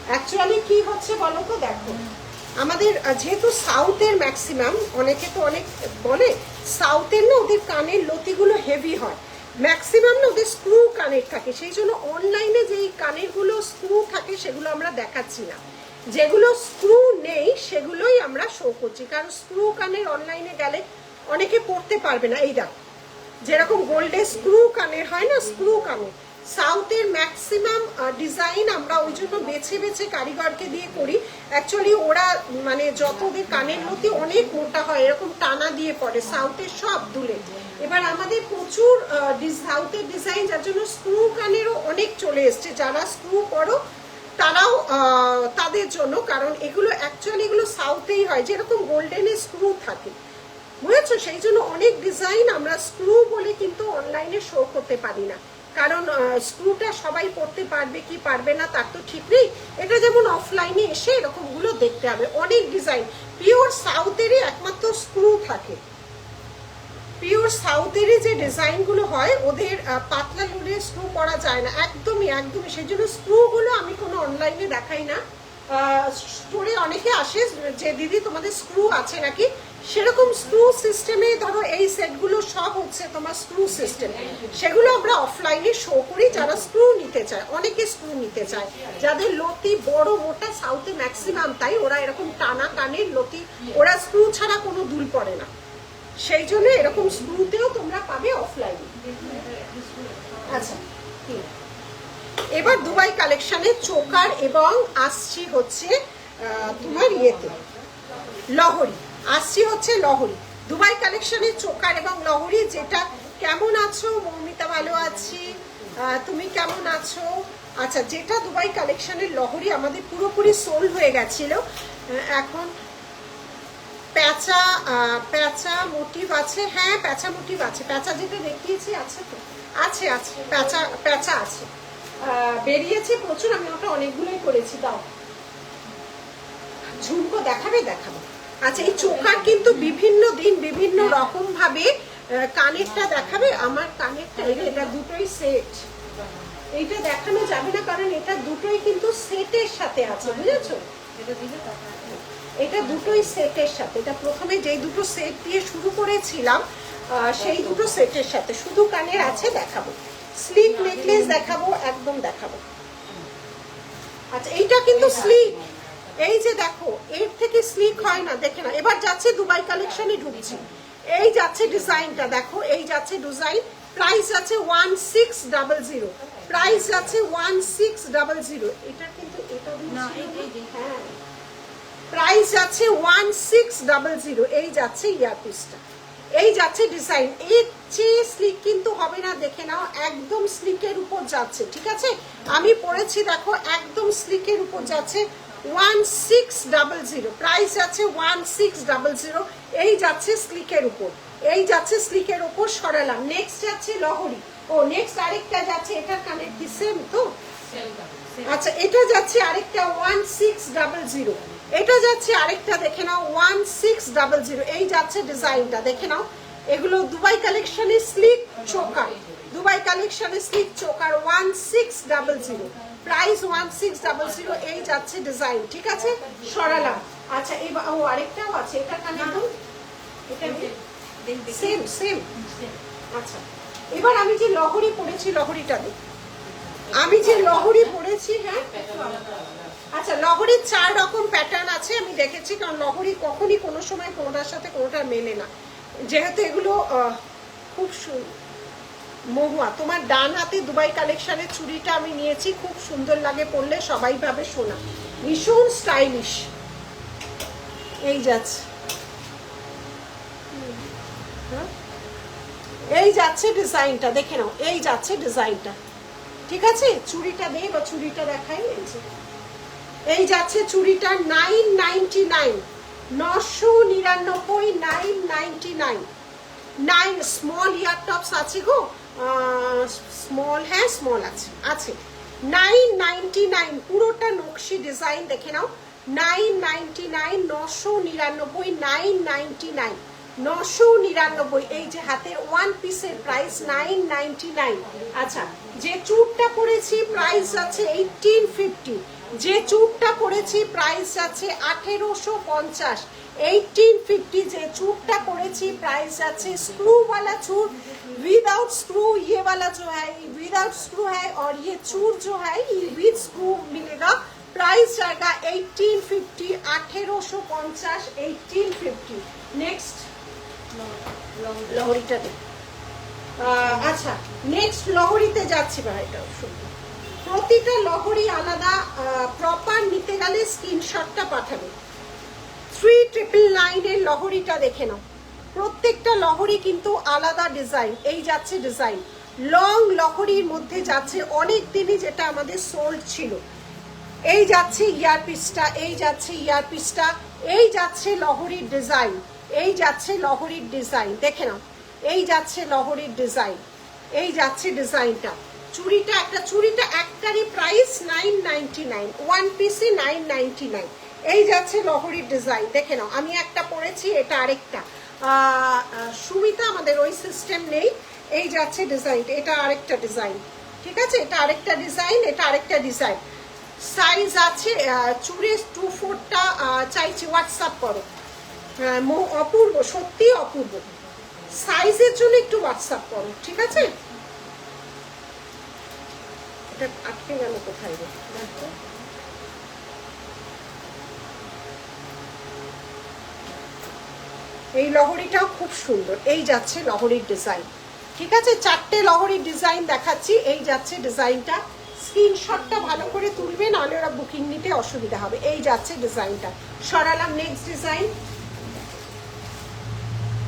অ্যাকচুয়ালি কি হচ্ছে বলো তো, দেখো আমাদের যেহেতু সাউথের ম্যাক্সিমাম, অনেকে তো অনেক বলে সাউথের না ওদের কানের লতিগুলো হেভি হয়, ম্যাক্সিমাম না ওদের স্ক্রু কানের থাকে, সেই জন্য অনলাইনে যেই কানেরগুলো স্ক্রু থাকে সেগুলো আমরা দেখাচ্ছি না, যেগুলো স্ক্রু নেই সেগুলোই আমরা শো করছি। কারণ স্ক্রু কানের অনলাইনে গেলে অনেকে পড়তে পারবে না। এই দেখো, যেরকম গোল্ডের স্ক্রু কানের হয় না, স্ক্রু কানের সাউথের ম্যাক্সিমাম ডিজাইন আমরা ওই জন্য বেছে বেছে কারিগরকে দিয়ে করি। অ্যাকচুয়ালি ওরা মানে যত ওদের কানের লতি অনেক মোটা হয়, এরকম টানা দিয়ে পড়ে, সাউথের সব দুলে। এবার আমাদের প্রচুর সাউথের ডিজাইন, যার জন্য স্ক্রু কানেরও অনেক চলে এসছে। যারা স্ক্রু পরো তারাও তাদের জন্য, কারণ এগুলো অ্যাকচুয়ালি এগুলো সাউথেই হয়, যেরকম গোল্ডেনের স্ক্রু থাকে, বুঝেছো? সেই জন্য অনেক ডিজাইন আমরা স্ক্রু বলে কিন্তু অনলাইনে শো করতে পারি না, কারণ স্ক্রুটা সবাই পড়তে পারবে কি পারবে না তার তো ঠিক নেই। এটা যেমন অফলাইনে এসে এরকমগুলো দেখতে হবে। অনেক ডিজাইন পিওর সাউথেরই একমাত্র স্ক্রু থাকে, পিওর সাউথেরই যে ডিজাইনগুলো হয় ওদের পাতলা লোডের স্ক্রু করা যায় না, একদমই একদমই। সেই জন্য স্ক্রুগুলো আমি কোনো অনলাইনে দেখাই না। স্টোরে অনেকে আসে যে দিদি তোমাদের স্ক্রু আছে নাকি, সেরকম স্ক্রু সিস্টেমে ধরো এই সেটগুলো সব হচ্ছে তোমার স্ক্রু সিস্টেম, সেগুলো আমরা অফলাইনে শো করি। যারা স্ক্রু নিতে চায়, অনেকে স্ক্রু নিতে চায়, যাদের লতি বড় মোটা, সাউথে ম্যাক্সিমাম তাই, ওরা এরকম টানা কানের লতি, ওরা স্ক্রু ছাড়া কোনো দুল পড়ে না, সেই জন্য এরকম স্ক্রুতেও তোমরা পাবে অফলাইনে। আচ্ছা, এবার দুবাই কালেকশনের চোকার এবং আসছি হচ্ছে তোমার ইয়েতে লহরি, আসছি হচ্ছে লহরি। দুবাই কালেকশনের চোকার এবং লহরি, যেটা কেমন আছো মৌমিতা? ভালো আছি, তুমি কেমন আছো? আচ্ছা, যেটা দুবাই কালেকশনের লহরি আমাদের পুরোপুরি সোল্ড হয়ে গেছিল, এখন প্যাঁচা প্যাঁচা মোটিভ আছে। হ্যাঁ, প্যাঁচা মোটিভ আছে, প্যাঁচা যেটা দেখিয়েছি আছে তো, আছে আছে, প্যাঁচা প্যাঁচা আছে, বেরিয়েছে প্রচুর, আমি ওটা অনেকগুলোই করেছি। দাও ঝুমকো দেখাবে? দেখাবো। আচ্ছা, এই চোকার কিন্তু বিভিন্ন দিন বিভিন্ন রকম ভাবে, কানেরটা দেখাবে? আমার কানেরটা এটা দুটোই সেট, এইটা দেখানো যাবে না কারণ এটা দুটোই কিন্তু সেটের সাথে আছে, বুঝেছো? এটা দুটোই সেটের সাথে, এটা প্রথমে যেই দুটো সেট দিয়ে শুরু করেছিলাম সেই দুটো সেটের সাথে, শুধু কানের আছে, দেখাবো। স্লিপ নেকলেস দেখাবো, একদম দেখাবো। আচ্ছা, এইটা কিন্তু স্লিপ, এই যে দেখো এর থেকে স্লিক হয় না, দেখে না। এবার যাচ্ছে দুবাই কালেকশনে ঢুকছি, এই যাচ্ছে ডিজাইনটা দেখো, এই যাচ্ছে ডিজাইন, প্রাইস আছে 1600, প্রাইস আছে 1600। এটা কিন্তু এটা না, হ্যাঁ, প্রাইস আছে 1600। এই যাচ্ছে ইয়ারপিসটা, এই যাচ্ছে ডিজাইন, এর চেয়ে স্লিক কিন্তু হবে না, দেখে নাও, একদম স্লিকের উপর যাচ্ছে, ঠিক আছে? আমি পরেছি দেখো, একদম স্লিকের উপর যাচ্ছে, 1600, প্রাইস আছে 1600। এই যাচ্ছে স্লিকের উপর, এই যাচ্ছে স্লিকের উপর। সরালাম। নেক্সট যাচ্ছে লহরি, ও নেক্সট আরেকটা যাচ্ছে, এটার কানের কি সেম তো? আচ্ছা, এটা যাচ্ছে আরেকটা 1600, এটা যাচ্ছে আরেকটা, দেখে নাও 1600। এই যাচ্ছে ডিজাইনটা, দেখে নাও। এগুলো দুবাই কালেকশনের স্লিক চোকার, দুবাই কালেকশনের স্লিক চোকার 1600, প্রাইস 1600। এই যাচ্ছে ডিজাইন, ঠিক আছে? সরালাম। আচ্ছা, এবার ও আরেকটাও আছে, এটা কানের দুল, এটা সেম সেম। আচ্ছা, এবার আমি যে লহরি পরেছি, লহরিটা দেখ, আমি যে লহরি পরেছি, হ্যাঁ আচ্ছা, লহরির 4 রকম প্যাটার্ন আছে আমি দেখেছি, কারণ লহরি কখনই কোনো সময় কোনোটার সাথে কোনোটা মেলে না, যেহেতু এগুলো খুব মহুয়া। তোমার ডান হাতে দুবাই কালেকশনের চুড়িটা আমি নিয়েছি, খুব সুন্দর লাগে পরলে, সবাই ভাবে সোনা, ভীষণ স্টাইলিশ। এই যাচ্ছে, এই যাচ্ছে ডিজাইনটা, দেখে নাও, এই যাচ্ছে ডিজাইনটা, ঠিক আছে? চুড়িটা দেই বা চুড়িটা দেখাই, এই যাচ্ছে চুড়িটা 999, 999, 999, 9 স্মল ইয়ার টপস আছে গো, স্মল, হ্যাঁ স্মল আছে, আছে 999, পুরোটা নকশি ডিজাইন, দেখে নাও 999, 999, 999, 999। এই যে হাতের ওয়ান পিসের প্রাইস 999। আচ্ছা, যে চুড়টা পরেছি প্রাইস আছে 1850, যে চুড়টা পরেছি প্রাইস আছে 1850, 1850। যে চूड़टा पड़ेছি प्राइस আছে स्क्रू वाला चूड़, विदाउट स्क्रू ये वाला जो है विदाउट स्क्रू है, और ये चूड़ जो है ये विद स्क्रू मिलेगा। प्राइस जाएगा 1850, 1850, 1850। नेक्स्ट লহরিটা দেখ। আচ্ছা, নেক্সট লহরিতে যাচ্ছি ভাইটা, শুনুন, প্রতিটা লহরি আলাদা, প্রপার নিতে গেলে স্ক্রিনশটটা পাঠাবে। 3999 এর লহরিটা দেখে নাও, প্রত্যেকটা লহরি কিন্তু আলাদা ডিজাইন। এই যাচ্ছে ডিজাইন, লং লহরির মধ্যে যাচ্ছে অনেক দিনই যেটা আমাদের সোল্ড ছিল। এই যাচ্ছে ইয়ারপিসটা, এই যাচ্ছে ইয়ারপিসটা, এই যাচ্ছে লহরির ডিজাইন, এই যাচ্ছে লহরির ডিজাইন, দেখে নাও, এই যাচ্ছে লহরির ডিজাইন, এই যাচ্ছে ডিজাইনটা। চুড়িটা একটা, চুড়িটা একটারই প্রাইস 999, ওয়ান পিসে 999। এই যাচ্ছে লহরির ডিজাইন, দেখে নাও, আমি একটা পরেছি, এটা আরেকটা। সুমিতা আমাদের ওই সিস্টেম নেই। এই যাচ্ছে ডিজাইন, এটা আরেকটা ডিজাইন, ঠিক আছে, এটা আরেকটা ডিজাইন, এটা আরেকটা ডিজাইন। সাইজ আছে, চুড়ে 24টা চাইছি, হোয়াটসঅ্যাপ করো। অপূর্ব, সত্যি অপূর্ব, সাইজের জন্য একটু হোয়াটসঅ্যাপ করো, ঠিক আছে? এটা আটকে গেল কোথায় রে? এই লহরিটাও খুব সুন্দর। এই যাচ্ছে লহরির ডিজাইন, ঠিক আছে? 4টে লহরির ডিজাইন দেখাচ্ছি। এই যাচ্ছে ডিজাইনটা, স্ক্রিনশটটা ভালো করে তুলবে, নাহলে ওরা বুকিং নিতে অসুবিধা হবে। এই যাচ্ছে ডিজাইনটা, সরালাম। Next design.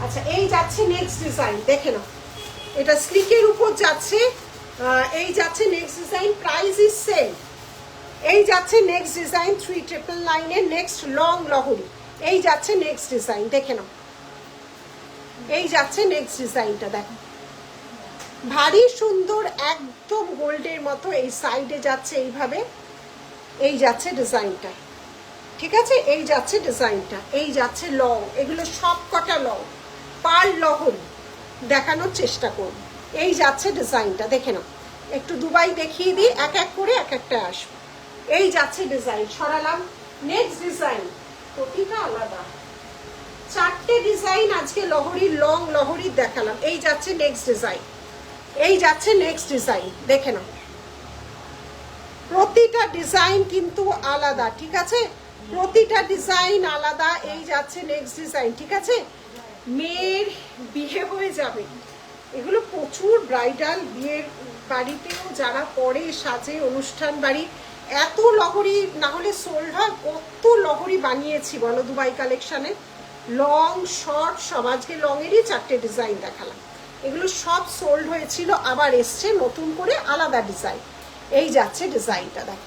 আচ্ছা, এই যাচ্ছে নেক্সট ডিজাইন, দেখে নাও, এটা স্লিকের উপর যাচ্ছে। এই যাচ্ছে next design, price is same. এই যাচ্ছে নেক্সট ডিজাইন 3999 এর নেক্সট লং লহরি। এই যাচ্ছে নেক্সট ডিজাইন, দেখে নাও, এই যাচ্ছে নেক্সট ডিজাইনটা, দেখো, ভারী সুন্দর, একদম গোল্ডের মতো। এই সাইডে যাচ্ছে এইভাবে, এই যাচ্ছে ডিজাইনটা, ঠিক আছে? এই যাচ্ছে ডিজাইনটা, এই যাচ্ছে লং, এগুলো সব কটা লং, পার লহরি দেখানোর চেষ্টা করব। এই যাচ্ছে ডিজাইনটা, দেখে নাও, একটু দুবাই দেখিয়ে দিই, এক এক করে এক একটা আসবে। এই যাচ্ছে ডিজাইন, সরালাম। নেক্সট ডিজাইন, প্রতিটা আলাদা, 4টে ডিজাইন আজকে লহরির, লং লহরির দেখালাম। এই যাচ্ছে নেক্সট ডিজাইন, এই যাচ্ছে নেক্সট ডিজাইন, দেখে নাও, প্রতিটা ডিজাইন কিন্তু আলাদা, ঠিক আছে? প্রতিটা ডিজাইন আলাদা। এই যাচ্ছে নেক্সট ডিজাইন, ঠিক আছে? মেয়ের বিয়ে হয়ে যাবে, এগুলো প্রচুর ব্রাইডাল বিয়ের বাড়িতেও যারা পরে সাজে, অনুষ্ঠান বাড়ি, এত লহরি না হলে সোল্ড হয়। কত লহরি বানিয়েছি বলো দুবাই কালেকশনে, লং শর্ট সব। আজকে লংয়েরই 4টে ডিজাইন দেখালাম, এগুলো সব সোল্ড হয়েছিল, আবার এসছে নতুন করে আলাদা ডিজাইন। এই যাচ্ছে ডিজাইনটা, দেখ,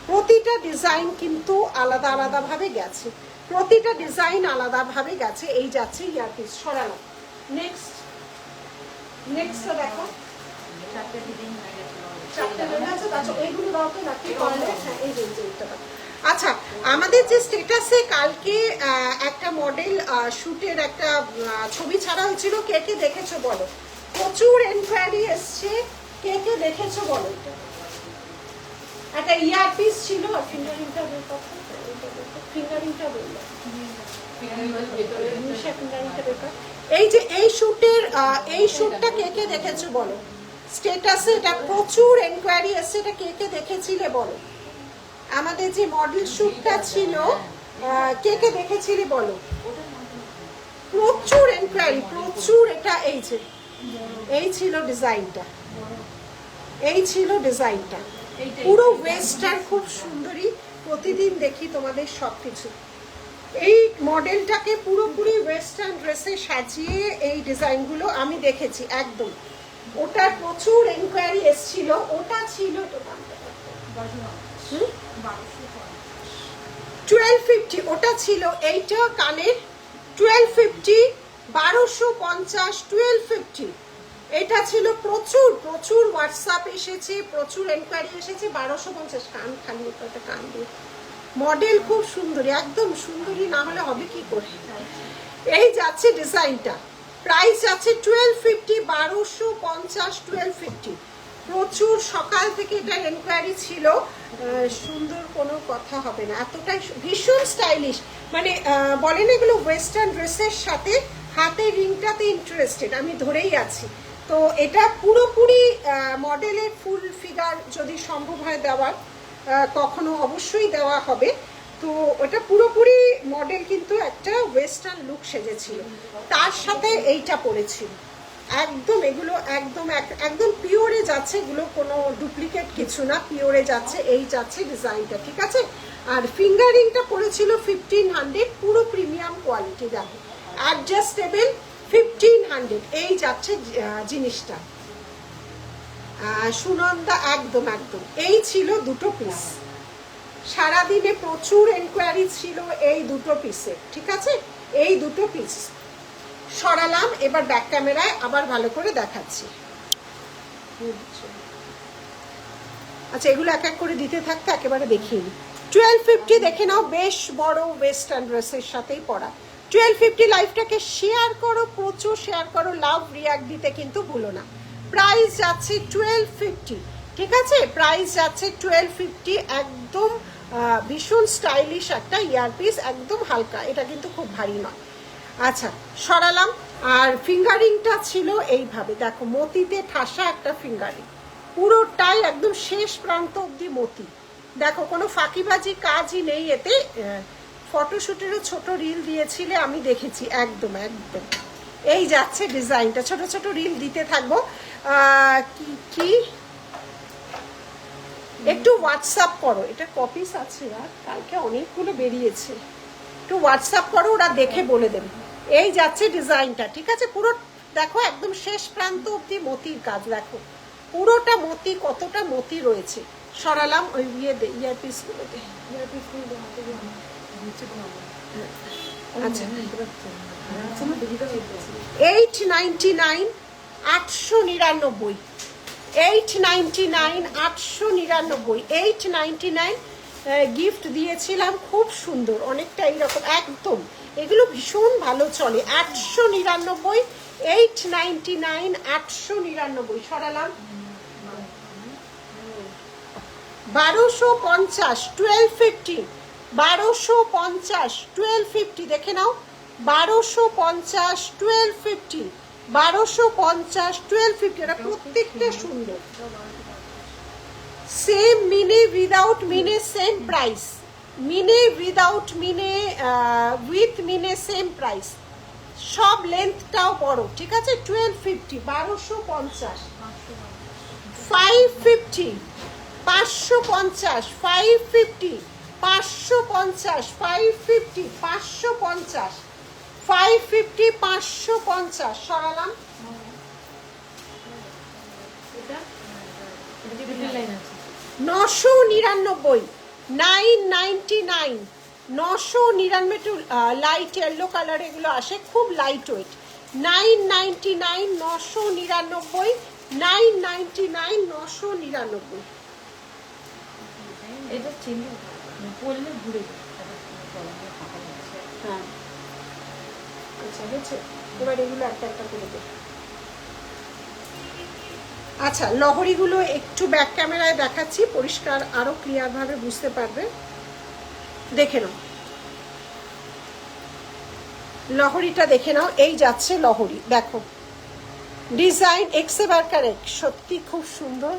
প্রতিটা ডিজাইন কিন্তু আলাদা আলাদাভাবে গেছে, প্রতিটা ডিজাইন আলাদাভাবে গেছে। এই যাচ্ছে ইয়ারপিস, সরানো। নেক্সট, নেক্সটটা দেখো, 4টে ডিজাইন হয়ে গেছে, 4টে হয়ে গেছে। আচ্ছা, এইগুলো দাও তো, নাকি হ্যাঁ, এই যে এইটা। আচ্ছা, আমাদের যে স্ট্যাটাসে কালকে একটা মডেল শুটের একটা ছবি ছাড়া হয়েছিল, কে কে দেখেছো বলো? প্রচুর এনকোয়ারি এসছে, কে কে দেখেছো বলো? এটা একটা ইয়ারপিস ছিল, ফিঙ্গারিংটা বের করতে, ফিঙ্গারিংটা বললো, এই যে এই শ্যুটটা কে কে দেখেছো বলো, স্ট্যাটাসে এটা প্রচুর এনকোয়ারি এসছে, এটা কে কে দেখেছিলে বলো। আমাদের যে মডেল শ্যুটটা ছিল কে কে দেখেছিলে বলো, প্রচুর এনকোয়ারি প্রচুর। এটা এই ছিল ডিজাইনটা, এই ছিল ডিজাইনটা পুরো ওয়েস্টার্ন, খুব সুন্দরী। প্রতিদিন দেখি তোমাদের সবকিছু। এই মডেলটাকে পুরোপুরি ওয়েস্টার্ন ড্রেসে সাজিয়ে এই ডিজাইনগুলো আমি দেখেছি একদম। ওটার প্রচুর এনকোয়ারি এসছিল, ওটা ছিল 1250, ওটা ছিল এইটা কানের 1250, 1250, 1250। এটা ছিল প্রচুর প্রচুর হোয়াটসঅ্যাপ এসেছে, প্রচুর এনকোয়ারি এসেছে। 1250 কান খালি, একটা কান দিয়ে মডেল খুব সুন্দরী, একদম সুন্দরী না হলে হবে কি করে। এই যাচ্ছে ডিজাইনটা, প্রাইস আছে 1250, 1250, 1250। প্রচুর সকাল থেকে এটার এনকোয়ারি ছিল। সুন্দর কোনো কথা হবে না, এতটাই ভীষণ স্টাইলিশ। মানে বলেন এগুলো ওয়েস্টার্ন ড্রেসের সাথে হাতের রিংটাতে ইন্টারেস্টেড, আমি ধরেই আছি। তো এটা পুরোপুরি মডেলের ফুল ফিগার যদি সম্ভব হয় দেওয়ার, কখনো অবশ্যই দেওয়া হবে। তো ওটা পুরোপুরি মডেল কিন্তু একটা ওয়েস্টার্ন লুক সেজেছিল, তার সাথে এইটা পরেছিল একদম। এগুলো একদম একদম পিওরে যাচ্ছে, এগুলো কোনো ডুপ্লিকেট কিছু না, পিওরে যাচ্ছে। এই যাচ্ছে ডিজাইনটা, ঠিক আছে। আর ফিঙ্গারিংটা পড়েছিল 1500, পুরো প্রিমিয়াম কোয়ালিটি, দেখো অ্যাডজাস্টেবল 1500। এই যাচ্ছে জিনিসটা সুনন্দা, একদম একদম। এই ছিল দুটো পিস, সারাদিনে প্রচুর এনকোয়ারি ছিল এই দুটো পিসে, ঠিক আছে। এই দুটো পিস সরালাম, এবার ব্যাক ক্যামেরায় আবার ভালো করে দেখাচ্ছি। আচ্ছা, এগুলো এক এক করে দিতে থাকতে একেবারে দেখিয়ে নিই। 1250 দেখে নাও, বেশ বড় ওয়েস্টার্ন ড্রেসের সাথেই পরা। 1250 লাইভটাকে শেয়ার করো, প্রচুর শেয়ার করো, লাভ রিয়াক্ট দিতে কিন্তু ভুলো না। প্রাইস যাচ্ছে 1250, ঠিক আছে। প্রাইস যাচ্ছে 1250, একদম ভীষণ স্টাইলিশ একটা ইয়ারপিস, একদম হালকা, এটা কিন্তু খুব ভারী নয়। আচ্ছা, সরালাম। আর ফিঙ্গারিংটা ছিল এইভাবে, দেখো মতিতে ঠাসা একটা ফিঙ্গারিং, পুরোটাই একদম শেষ প্রান্ত অব্দি মতি। দেখো কোনো ফাঁকিবাজি কাজই নেই এতে। ফটোশুটেরও ছোট রিল দিয়েছিলে, আমি দেখেছি, একদম একদম। এই যাচ্ছে ডিজাইনটা, ছোট ছোট রিল দিতে থাকবো। কি একটু হোয়াটসঅ্যাপ করো, এটা কপিস আছে আর কালকে অনেকগুলো বেরিয়েছে, একটু হোয়াটসঅ্যাপ করো, ওরা দেখে বলে দেবে। এই যাচ্ছে ডিজাইনটা, ঠিক আছে। পুরো দেখো একদম শেষ প্রান্ত অব্দি মতির কাজ, দেখো পুরোটা মতি, কতটা মতি রয়েছে। সরালাম ওই ইয়ারপিসগুলোতে। আচ্ছা, 899, 899, 899, 899, 899 গিফট দিয়েছিলাম, খুব সুন্দর, অনেকটা এইরকম একদম। এগুলো ভীষণ ভালো চলে। 899, 899, 899 সরালাম। 1250, 1250, 1250, 1250 দেখে নাও। 1250, 1250, 1250, 1250, এটা প্রত্যেকটা সুন্দর। সেম মিনে উইদাউট মিনে সেম প্রাইস, মিনে উইদাউট মিনে, উইথ মিনে সেম প্রাইস, সব লেন্থটাও বড়, ঠিক আছে। 1250, 1250, 550, 550, 550, 550, 550, 550, 550, 550 সরালাম। 999, 999, 999 একটু লাইট ইয়েলো কালার এগুলো আসে, খুব লাইট ওয়েট। 999, 999, 999, 999। এটা চিনি পড়লে ঘুরে হ্যাঁ, আচ্ছা হয়েছে। এবার এগুলো একটা একটা করে দেব। আচ্ছা, লহরিগুলো একটু ব্যাক ক্যামেরায় দেখাচ্ছি, পরিষ্কার আরো ক্লিয়ার ভাবে বুঝতে পারবে, দেখে নাও। লহরিটা দেখে নাও, এই যাচ্ছে লহরি, দেখো ডিজাইন এক্সেবার কারেক্ট, সত্যি খুব সুন্দর।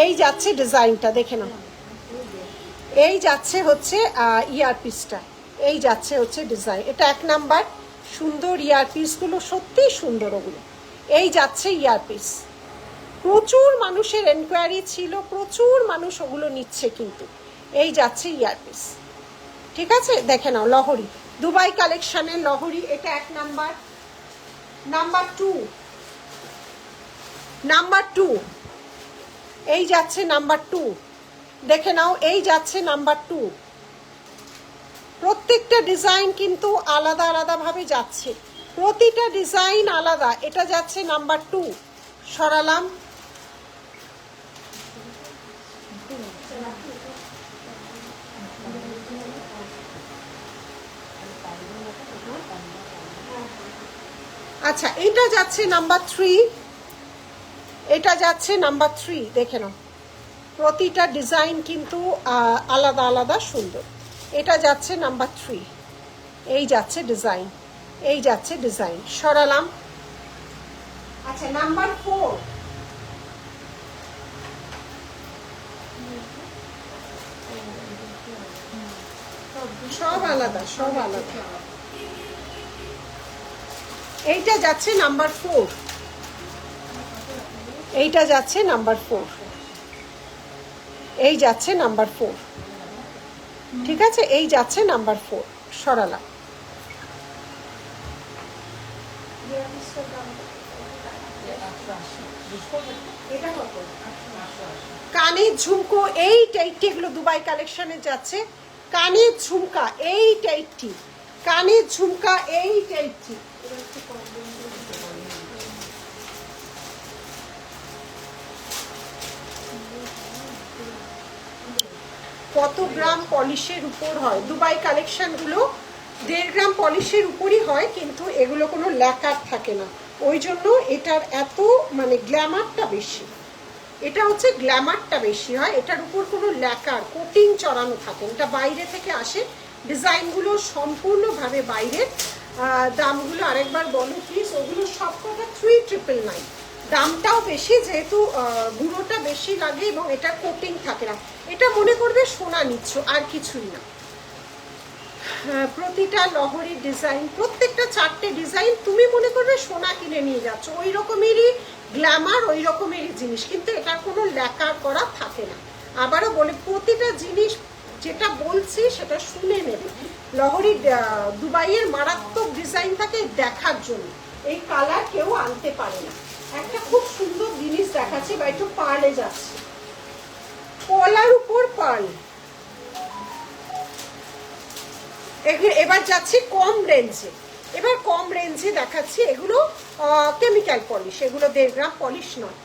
এই যাচ্ছে ডিজাইনটা দেখে নাও, এই যাচ্ছে হচ্ছে ইয়ারপিসটা, এই যাচ্ছে হচ্ছে ডিজাইন, এটা 1 নাম্বার সুন্দর। ইয়ারপিসগুলো সত্যিই সুন্দর ওগুলো। এই যাচ্ছে ইয়ারপিস, প্রচুর মানুষের এনকোয়ারি ছিল, প্রচুর মানুষ ওগুলো নিচ্ছে কিন্তু। এই যাচ্ছে ইয়ারপিস, ঠিক আছে, দেখে নাও লহরি, দুবাই কালেকশনের লহরি, এটা 1 নাম্বার। নাম্বার টু এই যাচ্ছে নাম্বার 2, দেখে নাও, এই যাচ্ছে নাম্বার 2। প্রত্যেকটা ডিজাইন কিন্তু আলাদা আলাদা ভাবে যাচ্ছে, প্রতিটা ডিজাইন আলাদা। এটা যাচ্ছে নাম্বার 2, সরালাম। আচ্ছা, এটা যাচ্ছে নাম্বার 3, এটা যাচ্ছে নাম্বার 3, দেখে নাও প্রতিটা ডিজাইন কিন্তু আলাদা আলাদা সুন্দর। এটা যাচ্ছে নাম্বার 3, এই যাচ্ছে ডিজাইন, এই যাচ্ছে ডিজাইন, সরালাম। আচ্ছা, নাম্বার 4, সব আলাদা, সব আলাদা। এইটা যাচ্ছে নাম্বার 4, এইটা যাচ্ছে নাম্বার 4, এই যাচ্ছে নাম্বার 4, ঠিক আছে, এই যাচ্ছে নাম্বার 4, সরালাম। কানের ঝুমকো এই টাইপটি, এগুলো দুবাই কালেকশনে যাচ্ছে। কানের ঝুমকা এই টাইপটি, কানের ঝুমকা এই টাইপটি, কত গ্রাম পলিশের উপর হয় দুবাই কালেকশনগুলো? 1.5 গ্রাম পলিশের উপরই হয়, কিন্তু এগুলো কোনো ল্যাকার থাকে না, ওই জন্য এটার এত মানে গ্ল্যামারটা বেশি। এটা হচ্ছে গ্ল্যামারটা বেশি হয়, এটার উপর কোনো ল্যাকার কোটিং চড়ানো থাকে। এটা বাইরে থেকে আসে, ডিজাইনগুলো সম্পূর্ণভাবে বাইরের। দামগুলো আরেকবার বলো প্লিজ। ওগুলো সবকটা 3999, দামটাও বেশি যেহেতু গুঁড়োটা বেশি লাগে এবং এটা কোটিং থাকে না। এটা মনে করবে সোনা নিচ্ছ, আর কিছুই না। প্রতিটা লহরির ডিজাইন, প্রত্যেকটা 4টে ডিজাইন তুমি মনে করবে সোনা কিনে নিয়ে যাচ্ছ, ওই রকমেরই গ্ল্যামার, ওই রকমেরই জিনিস, কিন্তু এটার কোনো ল্যাকার করা থাকে না। আবারও বলে, প্রতিটা জিনিস যেটা বলছি সেটা শুনে নেবে। লহরি দুবাইয়ের মারাত্মক ডিজাইন থাকে দেখার জন্য, এই কালার কেউ আনতে পারে না। একটা খুব সুন্দর জিনিস দেখাচ্ছে, বা একটু পার্লে যাচ্ছে, কলার উপর পার্ল। এবার যাচ্ছি কম রেঞ্জে, এবার কম রেঞ্জে দেখাচ্ছি। এগুলো কেমিক্যাল পলিশ, এগুলো 1.5 গ্রাম পলিশ নয়,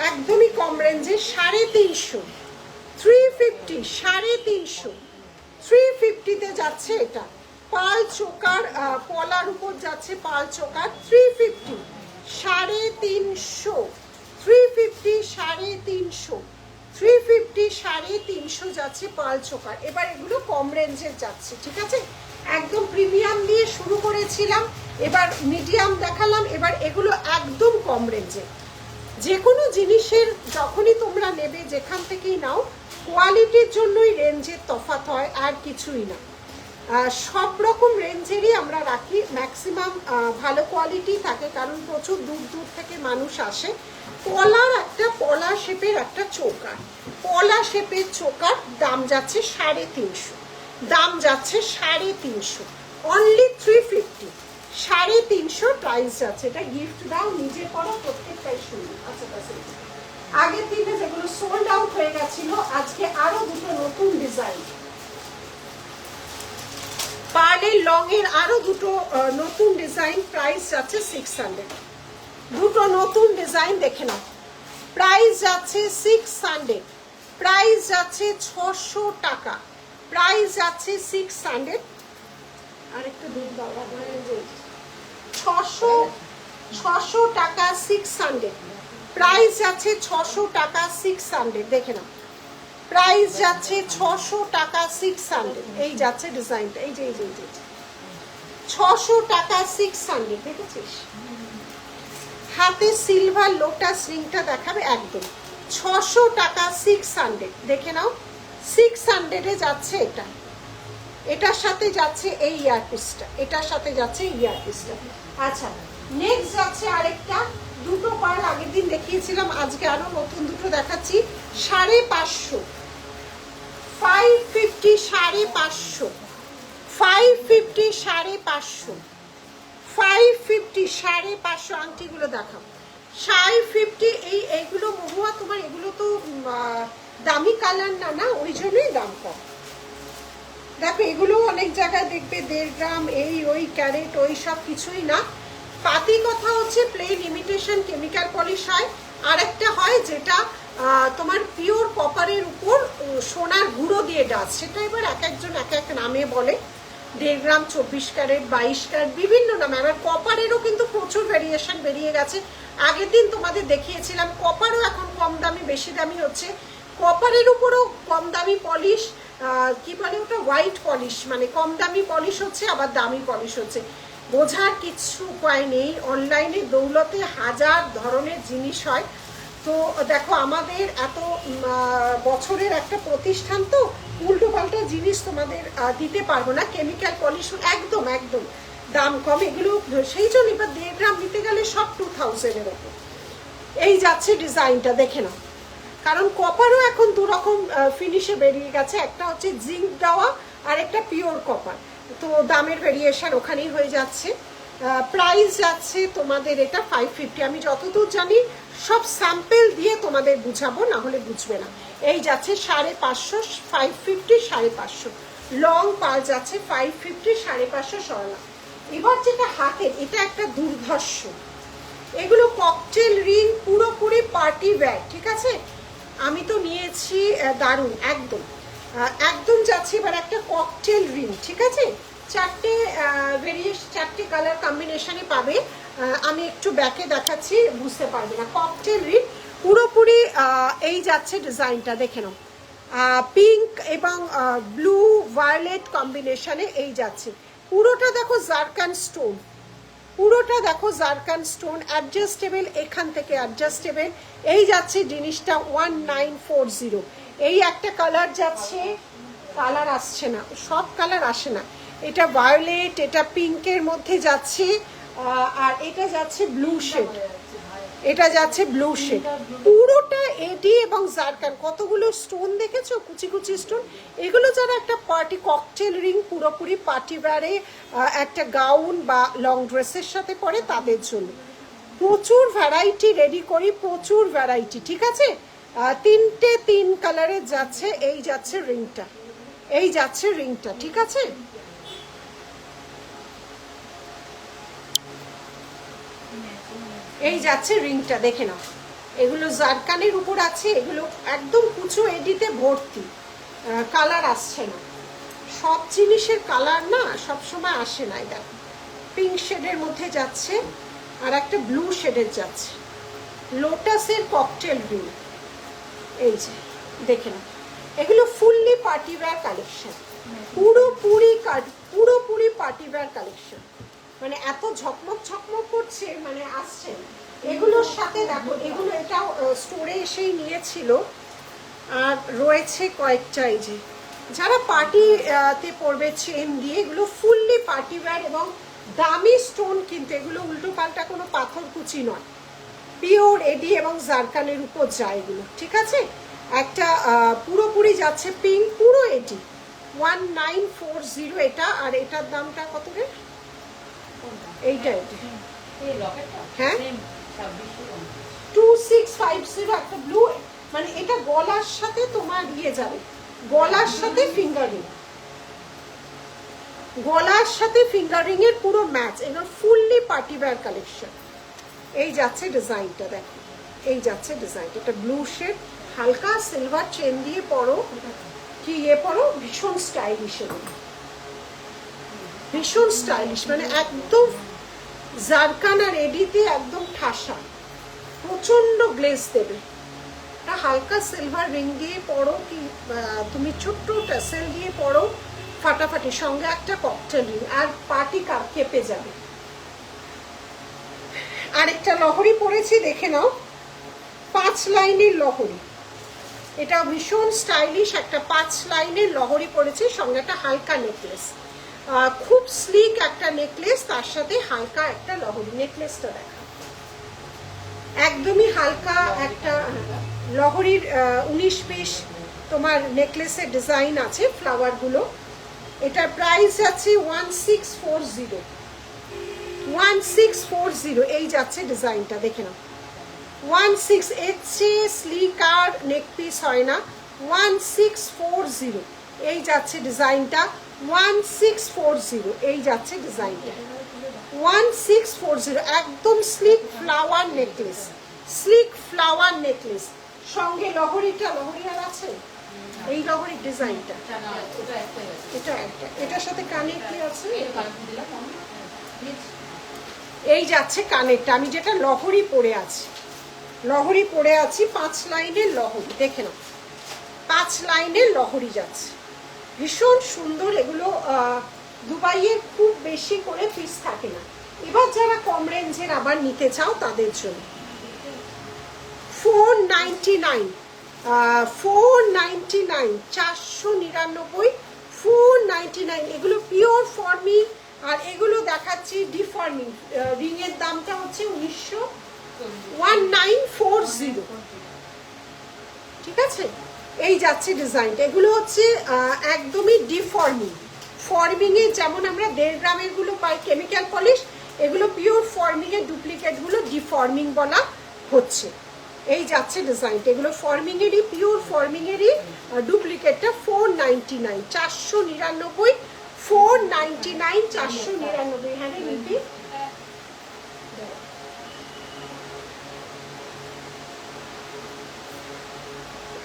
একদমই কম রেঞ্জে। 350, 350, 350, 350-তে যাচ্ছে এটা। পাল চোকার পলার উপর যাচ্ছে, পাল চোকার 350, 350, 350, 350, 350, 350 যাচ্ছে পাল চোকার। এবার এগুলো কম রেঞ্জের যাচ্ছে, ঠিক আছে। একদম প্রিমিয়াম দিয়ে শুরু করেছিলাম, এবার মিডিয়াম দেখালাম, এবার এগুলো একদম কম রেঞ্জে। যে কোনো জিনিসের যখনই তোমরা নেবে, যেখান থেকেই নাও, কোয়ালিটির জন্যই রেঞ্জের তফাৎ হয়, আর কিছুই না। সব রকম রেঞ্জেরই আমরা রাখি, ম্যাক্সিমাম ভালো কোয়ালিটি থাকে, কারণ প্রচুর দূর দূর থেকে মানুষ আসে। পলার একটা, পলা শেপের একটা চৌকার, পলা শেপের চৌকার দাম যাচ্ছে 350, দাম যাচ্ছে 350, অনলি 350, 350 প্রাইস যাচ্ছে। এটা গিফট দাও, নিজে করো, প্রত্যেকটাই সুন্দর। আচ্ছা, আগের দিনে যেগুলো সোল্ড আউট হয়ে গেছিল, আজকে আরো দুটো নতুন ডিজাইন, পার্লের লং এর আরো দুটো নতুন ডিজাইন, প্রাইস যাচ্ছে 600। দুটো নতুন ডিজাইন দেখে নাও, প্রাইস যাচ্ছে 600, প্রাইস যাচ্ছে 600 টাকা, প্রাইস যাচ্ছে 600। আরেকটা দুধ দাও, 600 টাকা, 600, প্রাইস যাচ্ছে 600 টাকা, 600, দেখে নাও, প্রাইস যাচ্ছে 600 টাকা, 600। এই যাচ্ছে ডিজাইনটা, এই যে 600 টাকা 600, দেখেছিস? হাতে সিলভার লোটাস রিংটা দেখাবে একদম 600 টাকা 600, দেখে নাও 600 যাচ্ছে এটা। এটার সাথে যাচ্ছে এই ইয়ারপিসটা, এটার সাথে যাচ্ছে এই ইয়ারপিসটা। আচ্ছা, নেক্সট যাচ্ছে আরেকটা, দুটো পার্ল আগের দিন দেখিয়েছিলাম, আজকে আরো নতুন দুটো দেখাচ্ছি। 550, 550, 550, 550, 550, 550, 550 আংটিগুলো দেখাও। 550, এইগুলো মহুয়া তোমার, এগুলো তো দামি কালার না, না ওই জন্যই দাম কম। দেখো এগুলো অনেক জায়গায় দেখবে 1.5 গ্রাম, এই ওই ক্যারেট, ওই সব কিছুই না। পাতি কথা হচ্ছে প্লেন ইমিটেশন কেমিক্যাল পলিশ হয়, আর একটা হয় যেটা তোমার পিওর কপারের উপর সোনার গুঁড়ো দিয়ে ডাচ, সেটা এবার এক একজন এক এক নামে বলে। 1.5 গ্রাম, 24 ক্যারেট, 22 ক্যারেট, বিভিন্ন নামে। আবার কপারেরও কিন্তু প্রচুর ভেরিয়েশন বেরিয়ে গেছে। আগের দিন তোমাদের দেখিয়েছিলাম কপারও এখন কম দামি বেশি দামি হচ্ছে। কপারের উপরও কম দামি পলিশ, কি বলে ওটা, হোয়াইট পলিশ, মানে কম দামি পলিশ হচ্ছে, আবার দামি পলিশ হচ্ছে। বোঝার কিছু উপায় নেই, অনলাইনে দৌলতে হাজার ধরনের জিনিস হয়। তো দেখো আমাদের এত বছরের একটা প্রতিষ্ঠান, তো উল্টো পাল্টা জিনিস তোমাদের দিতে পারবো না। কেমিক্যাল পলিশ একদম একদম দাম কম এগুলো, সেই জন্য এবার 1.5 গ্রাম নিতে গেলে সব 2000-এর ওপর। এই যাচ্ছে ডিজাইনটা, দেখে নাও। কারণ কপারও এখন দুরকম ফিনিশে বেরিয়ে গেছে, একটা হচ্ছে জিঙ্ক দেওয়া আর একটা পিওর কপার, তো দামের ভেরিয়েশন ওখানেই হয়ে যাচ্ছে। প্রাইস যাচ্ছে তোমাদের এটা 550, আমি যতদূর জানি সব স্যাম্পল দিয়ে তোমাদের বুঝাবো, না হলে বুঝবে না। এই যাচ্ছে 550, 550, 550 লং পাল যাচ্ছে 550, 550 সরলা। এবার যেটা হাতের, এটা একটা দুর্ধর্ষ, এগুলো ককটেল রিং, পুরোপুরি পার্টি ওয়্যার, ঠিক আছে? আমি তো নিয়েছি, দারুণ একদম একদম যাচ্ছে। এবার একটা ককটেল রিং, ঠিক আছে? 4টে কালার কম্বিনেশনে পাবে, আমি একটু ব্যাকে দেখাচ্ছি, বুঝতে পারবে না। ককটেল রিং পুরোপুরি এই যাচ্ছে ডিজাইনটা, দেখে নাও। পিঙ্ক এবং ব্লু ভায়োলেট কম্বিনেশনে এই যাচ্ছে। পুরোটা দেখো জারকান স্টোন, পুরোটা দেখো জারকান স্টোন, অ্যাডজাস্টেবল, এখান থেকে অ্যাডজাস্টেবল। এই যাচ্ছে জিনিসটা 1940। এই একটা কালার যাচ্ছে, কালার আসছে না, সব কালার আসে না। এটা ভায়োলেট, এটা পিঙ্কের মধ্যে যাচ্ছে, আর এটা যাচ্ছে ব্লু শেড, এটা যাচ্ছে ব্লু শেড। পুরোটা এডি এবং জারকান, কতগুলো স্টোন দেখেছো, কুচি কুচি স্টোন। এগুলো যারা একটা পার্টি ককটেল রিং, পুরোপুরি পার্টি ওয়্যারে একটা গাউন বা লং ড্রেসের সাথে পরে, তাদের জন্য প্রচুর ভ্যারাইটি রেডি করি, প্রচুর ভ্যারাইটি, ঠিক আছে? 3 কালারের যাচ্ছে। এই যাচ্ছে রিংটা, এই যাচ্ছে রিংটা, ঠিক আছে? এই যাচ্ছে রিংটা, দেখে নাও। এগুলো জারকানের উপর আছে, এগুলো একদম কুচো এডিতে ভর্তি, কালার আসছে না। সব জিনিসের কালার না সবসময় আসে না। দেখো পিঙ্ক শেডের মধ্যে যাচ্ছে, আর একটা ব্লু শেডের যাচ্ছে, লোটাসের ককটেল রিং। এই যে দেখে নাও, এগুলো ফুললি পার্টি ওয়্যার কালেকশন, পুরোপুরি পার্টি ওয়্যার কালেকশন। মানে এত ঝকমক ঝকমক করছে, মানে আসছে। এগুলোর সাথে দেখো, এগুলো এটাও স্টোরে এসেই নিয়েছিল, আর রয়েছে কয়েকটা। এই যে যারা পার্টিতে পরবে চেন দিয়ে, এগুলো ফুললি পার্টি ওয়্যার এবং দামি স্টোন, কিন্তু এগুলো উল্টো পাল্টা কোনো পাথর কুচি নয়, পিওর এডি এবং জারকানের উপর যায় এগুলো, ঠিক আছে? একটা পুরোপুরি যাচ্ছে পিঙ্ক, পুরো এডি, 1940 এটা। আর এটার দামটা কত রে? এইটা, এটা হ্যাঁ 2650, একটা ব্লু, মানে এটা গলার সাথে তোমার দিয়ে যাবে, গলার সাথে ফিঙ্গারিং, গলার সাথে ফিঙ্গারিং এর পুরো ম্যাচ। এগুলো ফুললি পার্টি ওয়্যার কালেকশন। এই যাচ্ছে ডিজাইনটা, দেখো এই যাচ্ছে ডিজাইনটা, এটা ব্লু শেড, হালকা সিলভার চেন দিয়ে পরো, কি ইয়ে পরো, ভীষণ স্টাইলিশ, ভীষণ স্টাইলিশ, মানে একদম জারকান আর এডিতে একদম ঠাসা, প্রচন্ড গ্লেজ দেবে। হালকা সিলভার রিং দিয়ে পরো, কি তুমি ছোট্ট টাসেল দিয়ে পরো, ফাটাফাটি, সঙ্গে একটা ককটেল রিং, আর পার্টি কাপ কেঁপে যাবে। আরেকটা লহরি পরেছি, দেখে নাও, 5 লাইনের লহরি। এটা ভীষণ স্টাইলিশ একটা 5 লাইনের লহরি পরেছি, সঙ্গে একটা হালকা নেকলেস, খুব স্লিক একটা নেকলেস, তার সাথে হালকা একটা লহরি। নেকলেসটা দেখা, একদমই হালকা একটা লহরির 19 পিস তোমার নেকলেসের ডিজাইন আছে, ফ্লাওয়ার গুলো। এটার প্রাইস আছে 1640, 1640। এই যাচ্ছে ডিজাইনটা, দেখে নাও, 16, এর চেয়ে স্লিক আর নেক পিস হয় না। 1640 এই যাচ্ছে ডিজাইনটা, 1640 এই যাচ্ছে ডিজাইনটা, 1640। একদম slick flower necklace, slick flower necklace, সঙ্গে লহরিটা, লহরি আর আছে, এই লহরির ডিজাইনটা, এটা একটা, এটার সাথে কানে কি আছে, এই যাচ্ছে কানেরটা। আমি যেটা লহরি পরে আছি, লহরি পরে আছি, 5 লাইনের লহরি, দেখে নাও, 5 লাইনের লহরি যাচ্ছে, ভীষণ সুন্দর। এগুলো দুবাইয়ের খুব বেশি করে পিস থাকে না। এবার যারা কম রেঞ্জের আবার নিতে চাও তাদের জন্য 499, 499, 499, 499। এগুলো পিওর ফর্মিং, আর এগুলো দেখাচ্ছি ডিফর্মিং। রিং এর দামটা হচ্ছে 1940, ঠিক আছে। এই যাচ্ছে ডিজাইনটা, এগুলো হচ্ছে একদমই ডিফর্মিং। ফর্মিং এ যেমন আমরা 1.5 গ্রামের গুলো পাই কেমিক্যাল পলিশ, এগুলো পিওর ফর্মিং এর ডুপ্লিকেট গুলো ডিফর্মিং বলা হচ্ছে। এই যাচ্ছে ডিজাইনটা, এগুলো ফর্মিং এরই, পিওর ফর্মিং এরই ডুপ্লিকেটটা। 499, 499, 499, 499। হ্যাঁ রে লিপি,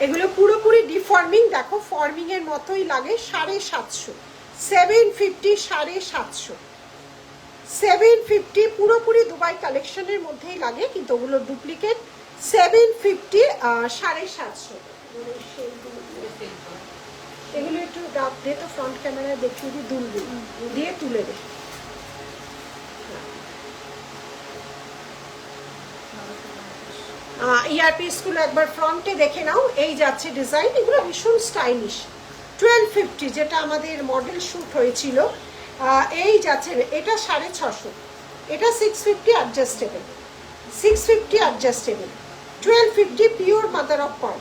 এগুলো পুরোপুরি ডিফর্মিং, দেখো ফর্মিং এর মতোই লাগে। 750, 750, 750, 750 পুরোপুরি দুবাই কালেকশনের মধ্যেই লাগে, কিন্তু ওগুলো ডুপ্লিকেট। 750, 750। এগুলো একটু দে তো, ফ্রন্ট ক্যামেরায় দেখিয়ে দিই, দুলবি দিয়ে তুলে দে। ইয়ারপিস গুলো একবার ফ্রন্টে দেখে নাও, এই যাচ্ছে ডিজাইন। এগুলো ভীষণ স্টাইলিশ। 1250, যেটা আমাদের মডেল শুট হয়েছিল, এই যাচ্ছে। এটা 650, এটা 650 adjustable, 650 adjustable. 1250 pure mother of pearl,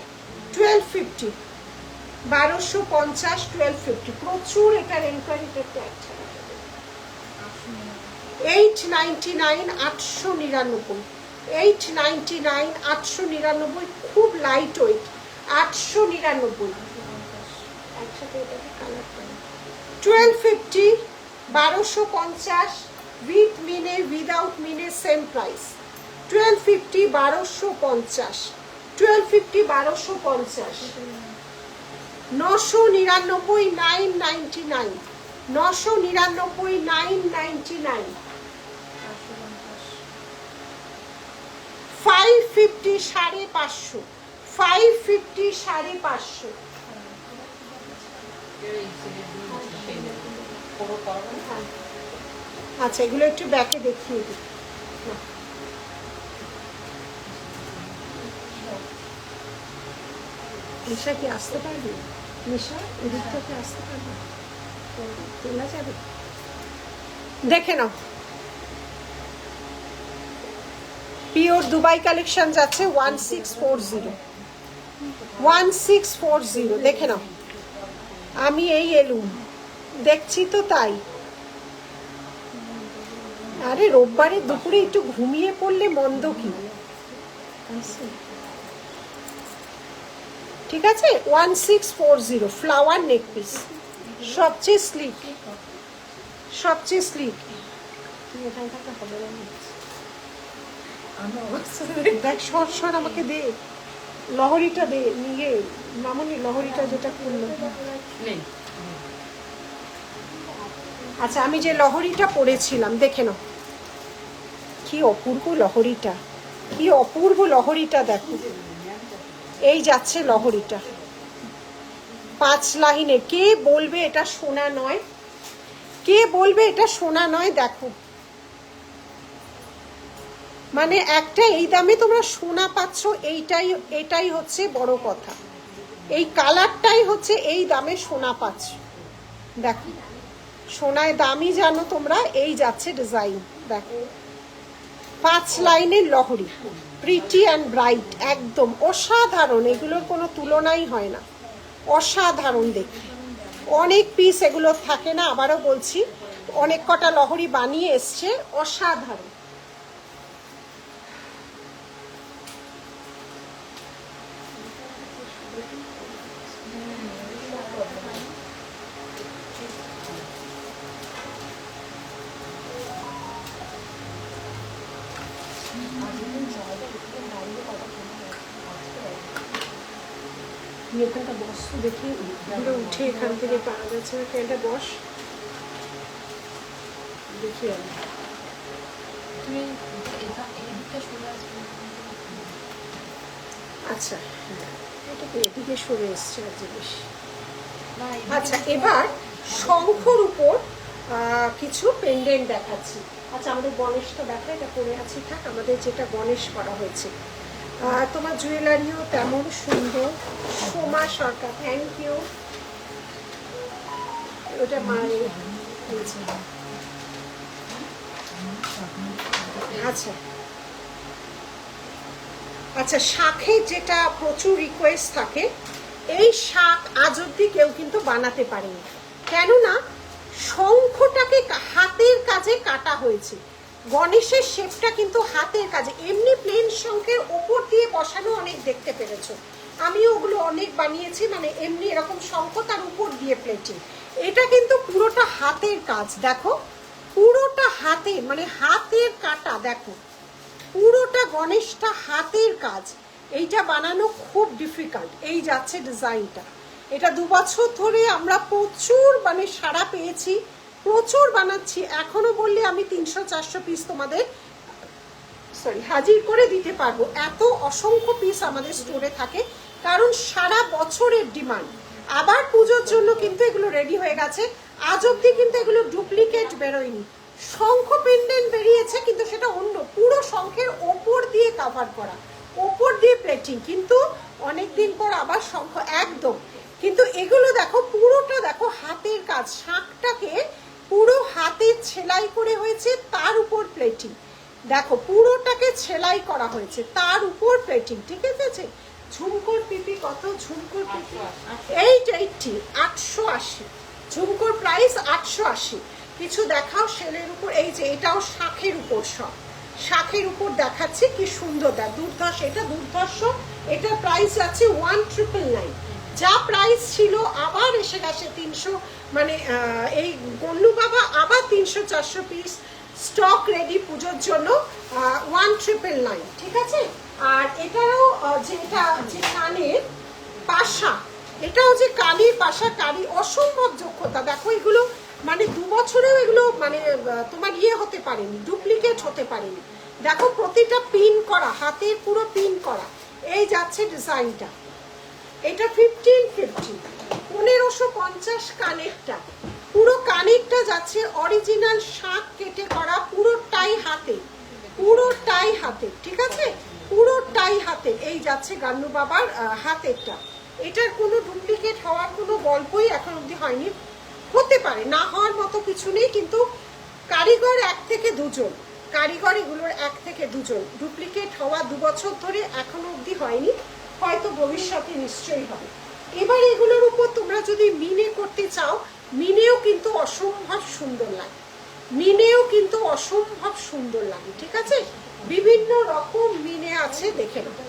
1250, 1250, 1250। প্রচুর এটার এনকোয়ারিটা ট্যাগ ছাড়া। 899, 899, 899, 899, খুব লাইট ওয়েট, 899। একসাথে এটাকে কালার করে 1250, 1250, উইথ মিনে উইদাউট মিনে সেম প্রাইস। 1250, 1250, 1250, 1250, 999, 999, 999, 999, 550, 550, 550, 550। আচ্ছা, এগুলো একটু ব্যাকে দেখিয়ে দিই। নিশা কি আসতে পারবে? নিশা এদিক থেকে আসতে পারবে? তোলা যাবে? দেখে নাও, পিওর দুবাই কালেকশন যাচ্ছে 1640, 1640। দেখে নাও, আমি এই এলুম, দেখছি তো তাই। আরে রোববারে দুপুরে একটু ঘুমিয়ে পড়লে মন্দ কি, ঠিক আছে। 1640 ফ্লাওয়ার নেক পিস, সবচেয়ে স্লিক, সবচেয়ে স্লিক। দেখ, সর আমাকে দে, লহরিটা দে, নিয়ে মামনি লহরিটা যেটা করলো। আচ্ছা, আমি যে লহরিটা পরেছিলাম, দেখে নাও কি অপূর্ব লহরিটা, কি অপূর্ব লহরিটা, দেখো এই যাচ্ছে লহরিটা, 5 লাইনে। কে বলবে এটা সোনা নয়, কে বলবে এটা সোনা নয়? দেখো মানে একটা এই দামে তোমরা সোনা পাচ্ছ, এটাই হচ্ছে বড় কথা। এই কালারটাই হচ্ছে এই দামে সোনা পাচ্ছ। দেখো সোনায় দামই জানো তোমরা, এই যাচ্ছে ডিজাইন। দেখো 5 লাইনের লহরি, প্রিটি অ্যান্ড ব্রাইট, একদম অসাধারণ। এগুলোর কোনো তুলনাই হয় না, অসাধারণ দেখতে। অনেক পিস এগুলো থাকে না, আবারও বলছি, অনেক কটা লহরি বানিয়ে এসছে, অসাধারণ। এখানটা বস তো দেখি, উঠে এখান থেকে পাওয়া যাচ্ছে না। ফ্যানটা বস দেখি আমি। আচ্ছা এটা তো এদিকে সরে এসছে আর জিনিস। আচ্ছা এবার শঙ্খর উপর কিছু পেন্ডেন্ট দেখাচ্ছি। আচ্ছা আমাদের গণেশটা দেখা, এটা পরে আছি, থাক। আমাদের যেটা গণেশ করা হয়েছে, তোমার জুয়েলারিও তেমন সুন্দর। Soma Sarkar, thank you. ওটা মায়ের। আচ্ছা আচ্ছা, শাঁখের যেটা প্রচুর রিকোয়েস্ট থাকে, এই শাঁখ আজ অব্দি কেউ কিন্তু বানাতে পারেনি, কেননা শঙ্খটাকে হাতের কাজে কাটা হয়েছে। গণেশের শেপটা কিন্তু হাতের কাজে, এমনি প্লেন শঙ্খের ওপর দিয়ে বসানো অনেক দেখতে পেরেছো, আমিও ওগুলো অনেক বানিয়েছি, মানে এমনি এরকম শঙ্খ তার উপর দিয়ে প্লেটিং। এটা কিন্তু পুরোটা হাতের কাজ। দেখো পুরোটা হাতের, মানে হাতের কাটা। দেখো পুরোটা গণেশটা হাতের কাজ। এইটা বানানো খুব ডিফিকাল্ট। এই যাচ্ছে ডিজাইনটা। এটা 2 বছর ধরে আমরা প্রচুর মানে সাড়া পেয়েছি, প্রচুর বানাচ্ছি। এখনো বললে আমি 300-400 পিস তোমাদের হাজির করে দিতে পারবো। এত অসংখ্য পিস আমাদের স্টোরে থাকে, কারণ সারা বছরের ডিমান্ড। আবার পুজোর জন্য কিন্তু এগুলো রেডি হয়ে গেছে। আজ অব্দি কিন্তু এগুলো ডুপ্লিকেট বেরোয়নি। শঙ্খ পেন্ডেন্ট বেরিয়েছে, কিন্তু সেটা অন্য, পুরো শঙ্খের ওপর দিয়ে কাভার করা, ওপর দিয়ে প্লেটিং, কিন্তু অনেকদিন পর আবার শঙ্খ একদম। কিন্তু এগুলো দেখো পুরোটা দেখো হাতের কাজ, শাঁখটাকে পুরো হাতের সেলাই করে হয়েছে, তার উপর প্লেটিং। দেখো পুরোটাকে সেলাই করা হয়েছে, তার উপর প্লেটিং। ঠিক আছে। ঝুমকোর পিপি কত? ঝুমকোর পিপি 880, 880। ঝুমকোর প্রাইস 880। কিছু দেখাও সেলের উপর। এই যে এটাও শাঁখের উপর, সব শাঁখের উপর দেখাচ্ছে, কি সুন্দর। দেখ দুর্ধর্ষ, এটা দুর্ধর্ষ। এটা প্রাইস আছে 1999। যা প্রাইস ছিল আবার এসে গেছে 300, মানে এই গন্নু বাবা আবার 300-400 পিস স্টক রেডি পুজোর জন্য, 1999। ঠিক আছে। আর এটারও যেটা যে কানের পাশা, এটাও যে কানের পাশা, কারি অসম্ভব যোগ্যতা। দেখো এগুলো মানে 2 বছরেও এগুলো মানে তোমার হতে পারেনি, ডুপ্লিকেট হতে পারেনি। দেখো প্রতিটা পিন করা, হাতের পুরো পিন করা। এই যাচ্ছে ডিজাইনটা। এটা 1550, 1550 কানেরটা। পুরো কানেরটা যাচ্ছে অরিজিনাল শাঁখ কেটে করা, পুরোটাই হাতে, পুরোটাই হাতে। ঠিক আছে, পুরোটাই হাতে। এই যাচ্ছে গান্নু বাবার হাতেরটা। এটার কোনো ডুপ্লিকেট হওয়ার কোনো গল্পই এখন অবধি হয়নি। হতে পারে, না হওয়ার মতো কিছু নেই, কিন্তু কারিগর 1 থেকে 2 জন, কারিগর এগুলোর 1 থেকে 2 জন। ডুপ্লিকেট হওয়া 2 বছর ধরে এখনো অবধি হয়নি, হয়তো ভবিষ্যতে নিশ্চয়ই হবে। এবার এগুলোর উপর তোমরা যদি মিনে করতে চাও, মিনেও কিন্তু অসম্ভব সুন্দর লাগে, মিনেও কিন্তু অসম্ভব সুন্দর লাগে। ঠিক আছে, বিভিন্ন রকম মিনে আছে, দেখে নাও।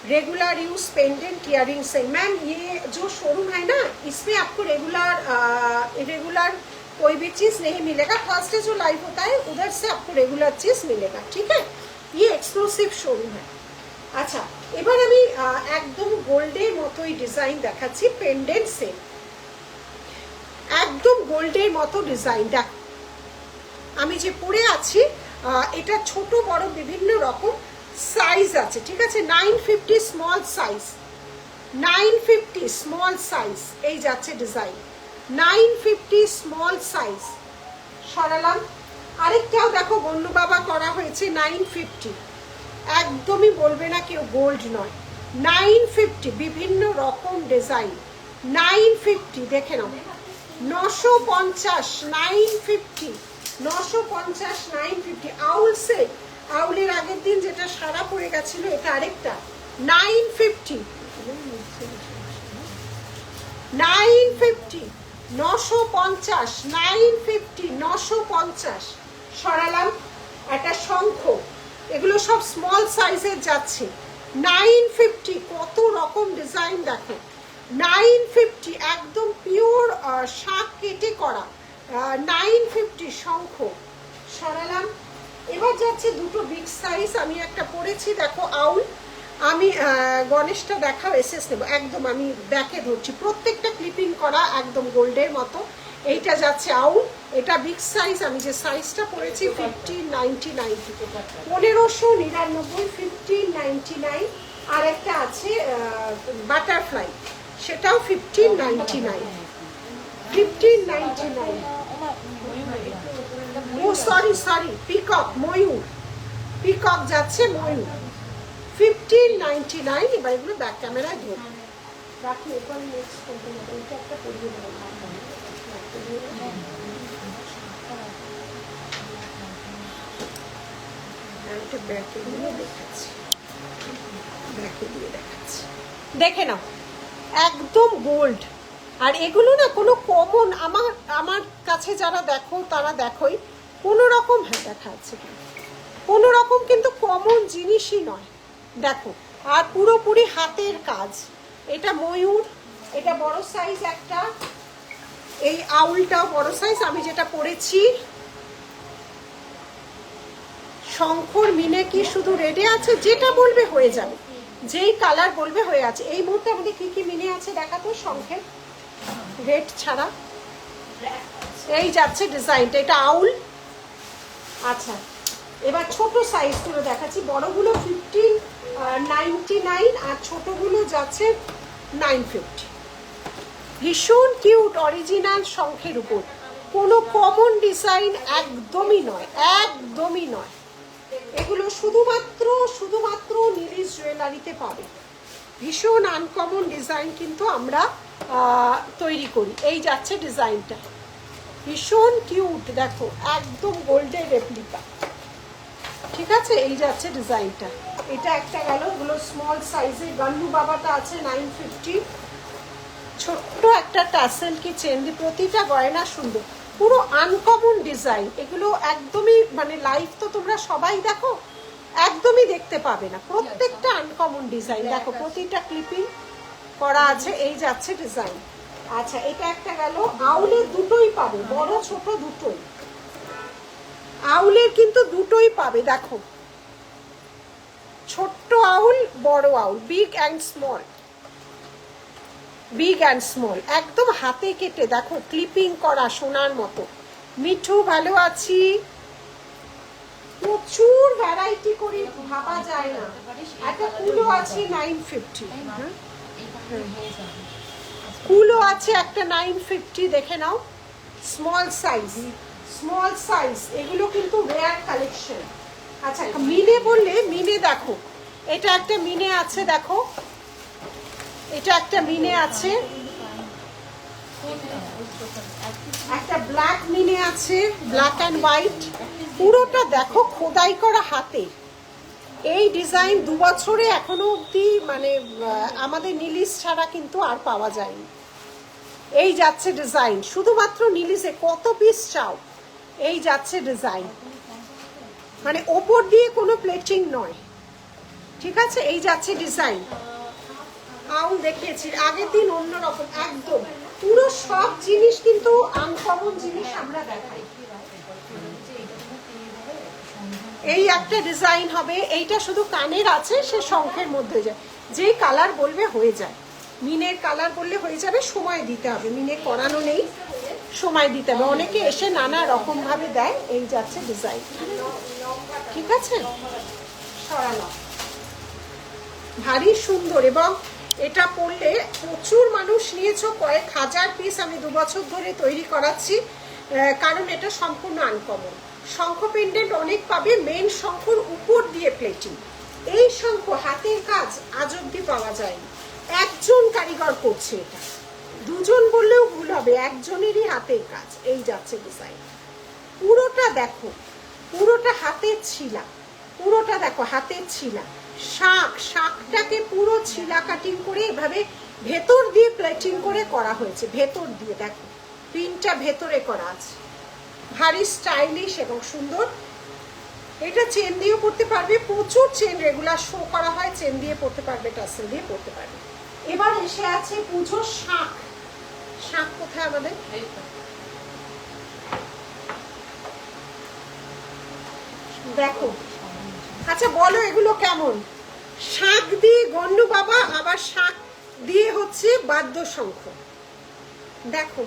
रेगुलर यूज पेंडेंट इयरिंग से मैम, ये जो शोरूम है ना, इसमें आपको रेगुलर कोई भी चीज नहीं मिलेगा। फर्स्ट डे जो लाइव होता है उधर से आपको रेगुलर चीज मिलेगा। ठीक है, ये एक्सक्लूसिव शोरूम है। अच्छा এবার আমি একদম গোল্ডের মতোই ডিজাইন দেখাচ্ছি, পেন্ডেন্ট সেট, একদম গোল্ডের মতো ডিজাইন। দেখো আমি যে পরে আছি, এটা ছোট বড় বিভিন্ন রকম সাইজ আছে। ঠিক আছে, 950 স্মল সাইজ, 950 স্মল সাইজ, এই যাচ্ছে ডিজাইন 950 স্মল সাইজ। সরালাম। আরেকটাও দেখো বন্ধু বাবা করা হয়েছে 950, একদমই বলবে না কেউ গোল্ড নয়। 950 বিভিন্ন রকম ডিজাইন 950, দেখে নাও 950 950 950 950। আউল সেট, আউলের আগের দিন যেটা সারা পড়ে গেছিল এটা আরেকটা 950 950 950 950 950। সরালাম। একটা শঙ্খ, এগুলো সব স্মল সাইজের যাচ্ছে 950। কত রকম ডিজাইন দেখো 950, একদম পিওর শাক কেটে করা 950 শঙ্খ। সরালাম। এবার যাচ্ছে দুটো বিগ সাইজ, আমি একটা পরেছি দেখো আউল। আমি গণেশটা দেখাও, এসএস নেব একদম, আমি ব্যাকে ধরছি, প্রত্যেকটা ক্লিপিং করা একদম গোল্ডের মতো। এইটা যাচ্ছে আউল, এটা বিগ সাইজ, আমি যে সাইজটা পরেছি 1599 থেকে 1599 1599। আর একটা আছে বাটারফ্লাই, সেটাও 1599 1599। ও সরি সরি, পিকক, ময়ূর, পিকক যাচ্ছে ময়ূর 1599। এবার এগুলো ব্যাক ক্যামেরায় ধরবো, রাখি এরপর নেক্সট করতে হবে। এটা একটা পরিয়ে দেবো, এটা ব্যাকে দিয়ে দেখাচ্ছি, ব্যাকে দিয়ে দেখাচ্ছি, দেখে নাও একদম গোল্ড। আর এগুলো না কোনো কমন, আমার কাছে যারা দেখো তারা দেখোই কোনো রকম, হ্যাঁ দেখা যাচ্ছে কোনো রকম কিন্তু কমন জিনিসই নয় দেখো। আর পুরোপুরি হাতের কাজ। এটা ময়ূর, এটা বড় সাইজ একটা, এই আউলটাও বড় সাইজ। আমি যেটা পরেছি শঙ্খর মিনে কি শুধু রেডে আছে, যেটা বলবে হয়ে যাবে, যেই কালার বলবে হয়ে আছে। এই মুহূর্তে আমাদের কি কি মিনে আছে দেখাতো শঙ্খের, রেড ছাড়া। এই যাচ্ছে ডিজাইনটা, এটা আউল। আচ্ছা এবার ছোট সাইজগুলো দেখাচ্ছি, বড়গুলো 1599 আর ছোটগুলো যাচ্ছে 950। ভীষণ কিউট অরিজিনাল শঙ্খের উপর, কোনো কমন ডিজাইন একদমই নয়, একদমই নয়। এগুলো শুধুমাত্র নীলিশ জুয়েলারিতে পাবে। ভীষণ আনকমন ডিজাইন কিন্তু আমরা তৈরি করি। এই যাচ্ছে ডিজাইনটা, ভীষণ কিউট, দেখো একদম গোল্ডের রেপ্লিকা, ঠিক আছে। এই যাচ্ছে ডিজাইনটা, এটা একটা গেল। এগুলো স্মল সাইজের। গান্নু বাবাটা আছে 950, ছোট্ট একটা টাসেল কি চেন, প্রতিটা গয়না সুন্দর, পুরো আনকমন ডিজাইন। এগুলো একদমই মানে লাইভ তো তোমরা সবাই দেখো, একদমই দেখতে পাবে না, প্রত্যেকটা আনকমন ডিজাইন দেখো, প্রতিটা ক্লিপিং করা আছে। এই যাচ্ছে ডিজাইন। আচ্ছা এটা একটা গেল। আউলের দুটোই পাবে, বড় ছোট দুটোই, আউলের কিন্তু দুটোই পাবে দেখো, ছোট্ট আউল বড় owl, big and small, big and small, একদম হাতে কেটে দেখো ক্লিপিং করা সোনার মতো। মিঠু ভালো আছি, প্রচুর ভ্যারাইটি করি, ভাবা যায় না। একটা কুলো আছে 950, কুলো আছে একটা 950, দেখে নাও স্মল সাইজ, স্মল সাইজ। এগুলো কিন্তু রেয়ার কালেকশন। আচ্ছা মিনে বললে, মিনে দেখো, এটা একটা মিনে আছে দেখো, এটা একটা মিনে আছে, একটা ব্ল্যাক মিনে আছে, ব্ল্যাক অ্যান্ড হোয়াইট, পুরোটা দেখো খোদাই করা হাতে। এই ডিজাইন 2 বছরে এখনো অবধি মানে আমাদের নীলিশ ছাড়া কিন্তু আর পাওয়া যায়নি। এই যাচ্ছে ডিজাইন, শুধুমাত্র নীলিশে কত পিস চাও। এই যাচ্ছে ডিজাইন, মানে ওপর দিয়ে কোনো প্লেটিং নয়, ঠিক আছে। এই যাচ্ছে ডিজাইন। আউল দেখিয়েছি আগের দিন অন্যরকম একদম, পুরো সব জিনিস কিন্তু আনকমন জিনিস আমরা দেখাই। এই একটা ডিজাইন হবে, এইটা শুধু কানের আছে, সে শঙ্খের মধ্যে যায়, যেই কালার বলবে হয়ে যায়। মিনের কালার বললে হয়ে যাবে, সময় দিতে হবে, মিনে করানো নেই, সময় দিতে হবে। অনেকে এসে নানা রকম ভাবে দেয়। এই যাচ্ছে ডিজাইন, ঠিক আছে। সরানো ভারী সুন্দর, এবং এটা পরলে প্রচুর মানুষ নিয়েছো, কয়েক হাজার পিস আমি 2 বছর ধরে তৈরি করাচ্ছি, কারণ এটা সম্পূর্ণ আনকমন। শঙ্খ পেন্ডেন্ট অনেক পাবে, মেন শঙ্খর উপর দিয়ে প্লেটিং। এই শঙ্খ হাতের কাজ আজ অব্দি পাওয়া যায়নি, একজন কারিগর করছে এটা, দুজন বললেও ভুল হবে, একজনেরই হাতের কাজ। এই যাচ্ছে ডিজাইন, পুরোটা দেখো, পুরোটা হাতের ছিলা, পুরোটা দেখো হাতের ছিলা। শাকটাকে পুরো ছিলা কাটিং করে এভাবে ভেতর দিয়ে প্লেটিং করে করা হয়েছে, ভেতর দিয়ে দেখো প্রিন্টটা ভেতরে করা আছে, ভারী স্টাইলিশ এবং সুন্দর। এটা চেন দিয়েও পড়তে পারবে, প্রচুর চেন রেগুলার শো করা হয়, চেন দিয়ে পড়তে পারবে, টাসেল দিয়ে পড়তে পারবে। এবার এসে আছে পুজোর শাক। শাক কোথায় আমাদের? দেখো, আচ্ছা বলো এগুলো কেমন? শাক দিয়ে গন্ডু বাবা, আবার শাক দিয়ে হচ্ছে বাদ্যশঙ্খ। দেখো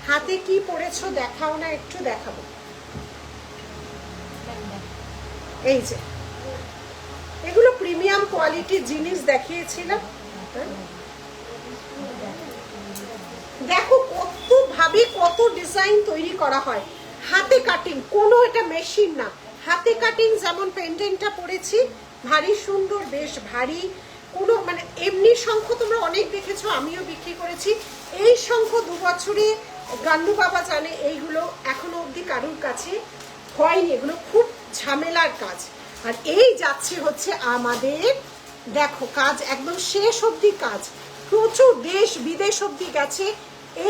হাতে কি পড়েছো দেখাও না, একটু দেখাবো। এই যে এগুলো প্রিমিয়াম কোয়ালিটির জিনিস দেখিয়েছিলাম। দেখো কত ভাবে কত ডিজাইন তৈরি করা হয়, হাতে কাটিং, কোনো এটা মেশিন না, হাতে কাটিং। যেমন পেন্ডেন্টটা পরেছি ভারী সুন্দর, বেশ ভারী, কোনো মানে এমনি শঙ্খ তোমরা অনেক দেখেছো, আমিও বিক্রি করেছি। এই শঙ্খ 2 বছরে গান্ডু বাবা জানে, এইগুলো এখনো অবধি কারুর কাছে হয়নি, এগুলো খুব ঝামেলার কাজ। আর এই যাচ্ছে হচ্ছে আমাদের, দেখো কাজ একদম শেষ অবধি কাজ, প্রচুর দেশ বিদেশ অবধি গেছে।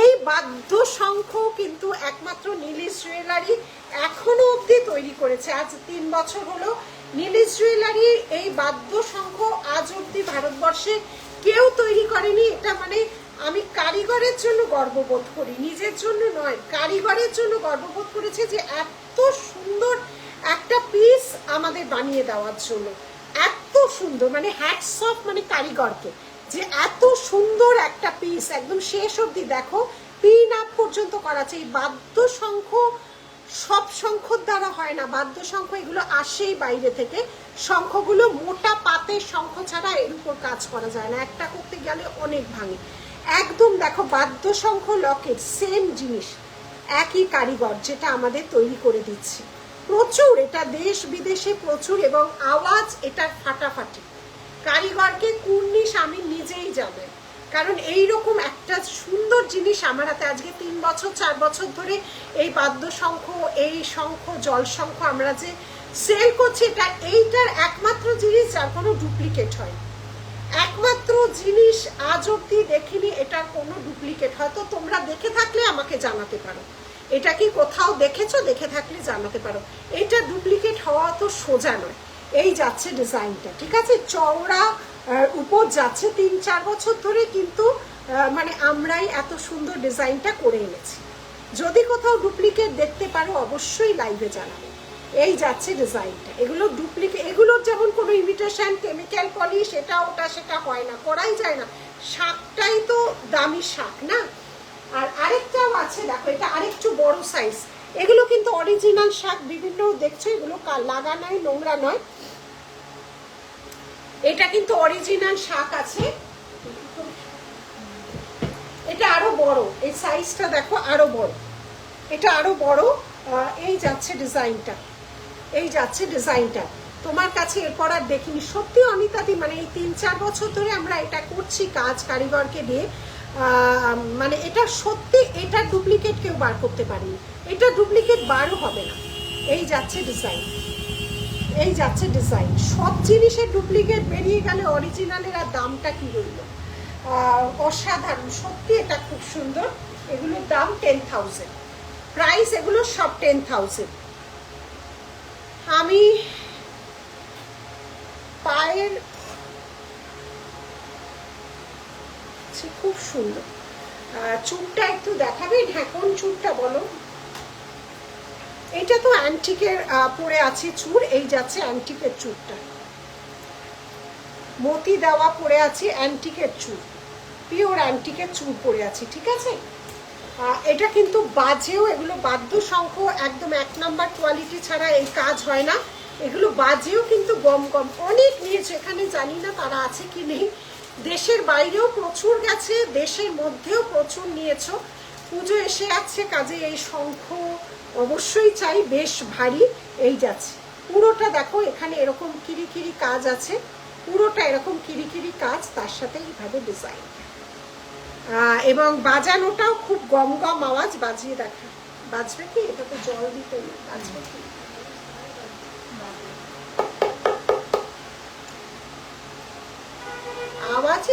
এই বাদ্য শঙ্খ কিন্তু একমাত্র নীলিশ জুয়েলারি এখনো অবধি তৈরি করেছে। আজ 3 বছর হলো নীলিশ জুয়েলারি এই বাদ্য শঙ্খ আজ অবধি ভারতবর্ষে কেউ তৈরি করেনি। এটা মানে আমি কারিগরের জন্য গর্ববোধ করি, নিজের জন্য নয়, কারিগরের জন্য গর্ববোধ করেছে যে এত সুন্দর একটা পিস আমাদের বানিয়ে দেওয়ার জন্য, এত সুন্দর, মানে হ্যাটস অফ মানে কারিগরকে, যে এত সুন্দর একটা পিস একদম শেষ অবধি দেখো পিন আপ পর্যন্ত করা আছে। এই বাদ্য শঙ্খ সব শঙ্খর দ্বারা হয় না, বাদ্য শঙ্খ এগুলো আসেই বাইরে থেকে, শঙ্খগুলো মোটা পাতের শঙ্খ ছাড়া এর উপর কাজ করা যায় না, একটা করতে গেলে অনেক ভাঙে। একদম দেখো বাদ্য শঙ্খ লকেট সেম জিনিস, একই কারিগর যেটা আমাদের তৈরি করে দিচ্ছে, প্রচুর, এটা দেশ বিদেশে প্রচুর, এবং আওয়াজ এটার ফাটাফাটি। কারিগরকে কুর্নিশ আমি নিজেই যাবে, কারণ এইরকম একটা সুন্দর জিনিস আমার হাতে আজকে 3 বছর 4 বছর ধরে এই বাদ্যশঙ্খ, এই শঙ্খ, জল শঙ্খ আমরা যে সেল করছি, এটা এইটার একমাত্র জিনিস যার কোনো ডুপ্লিকেট হয়, একমাত্র জিনিস আজ অব্দি দেখিনি এটার কোনো ডুপ্লিকেট। হয়তো তোমরা দেখে থাকলে আমাকে জানাতে পারো, এটা কি কোথাও দেখেছো, দেখে থাকলে জানাতে পারো। এটা ডুপ্লিকেট হওয়া তো সোজা নয়। এই যাচ্ছে ডিজাইনটা, ঠিক আছে, চওড়া উপর যাচ্ছে, 3-4 বছর ধরে কিন্তু মানে আমরাই এত সুন্দর ডিজাইনটা করে এনেছি। যদি কোথাও ডুপ্লিকেট দেখতে পারো অবশ্যই লাইভে জানাবে। এই যাচ্ছে ডিজাইনটা, এগুলো ডুপ্লিকেট, এগুলোর যেমন কোনো ইমিটেশন, কেমিক্যাল পলিশ, এটা ওটা সেটা হয় না, করাই যায় না, শাকটাই তো দামি শাক না। আর আরেকটাও আছে দেখো, এটা আরেকটু বড় সাইজ, এগুলো কিন্তু অরিজিনাল শাক, বিভিন্ন দেখছো এগুলো লাগা নয়, নোংরা নয়, এটা কিন্তু অরিজিনাল শাক আছে। এটা আরো বড়, এই সাইজটা দেখো আরো বড়, এটা আরো বড়। এই যাচ্ছে ডিজাইনটা, এই যাচ্ছে ডিজাইনটা, তোমার কাছে এরপর আর দেখিনি। সত্যি অনিতাদি, মানে এই 3-4 বছর ধরে আমরা এটা করছি কাজ কারিগরকে দিয়ে, মানে এটা সত্যি, এটা ডুপ্লিকেট কেউ বার করতে পারেনি, এটা ডুপ্লিকেট বারও হবে না। এই যাচ্ছে ডিজাইন, এই যাচ্ছে ডিজাইন। সব জিনিসের ডুপ্লিকেট বেরিয়ে গেলে অরিজিনালের আর দামটা কি রইল? অসাধারণ, সত্যি এটা খুব সুন্দর। এগুলোর দাম 10,000 প্রাইস, এগুলো সব 10,000। আমি পায়ের খুব সুন্দর, চুলটা একটু দেখাবে, ঢেকন চুলটা বলো। এটা তো অ্যান্টিকের পরে আছে চুর, এই যাচ্ছে অ্যান্টিকের চুরটা, মতি দেওয়া পরে আছে অ্যান্টিকের চুর, পিওর অ্যান্টিকের চুর পরে আছে, ঠিক আছে। এটা কিন্তু বাজেও, এগুলো বাদ্য শঙ্খ একদম 1 নাম্বার কোয়ালিটি ছাড়া এই কাজ হয় না, এগুলো বাজেও কিন্তু গম গম অনেক নিয়েছে, এখানে জানি না তারা আছে কি নেই, দেশের বাইরেও প্রচুর গেছে, দেশের মধ্যেও প্রচুর নিয়েছো। পুজো এসে যাচ্ছে, কাজে এই শঙ্খ অবশ্যই চাই, বেশ ভারী। এই যাচ্ছে পুরোটা দেখো, এখানে এরকম কিরিকিরি কাজ আছে, পুরোটা এরকম কিরিকিরি কাজ, তার সাথে এইভাবে ডিজাইন, এবং বাজানোটাও খুব গম গম আওয়াজ। বাজিয়ে দেখা, বাজবে কি? এটা তো জল দিতে নেই, বাজবে কি? আওয়াজ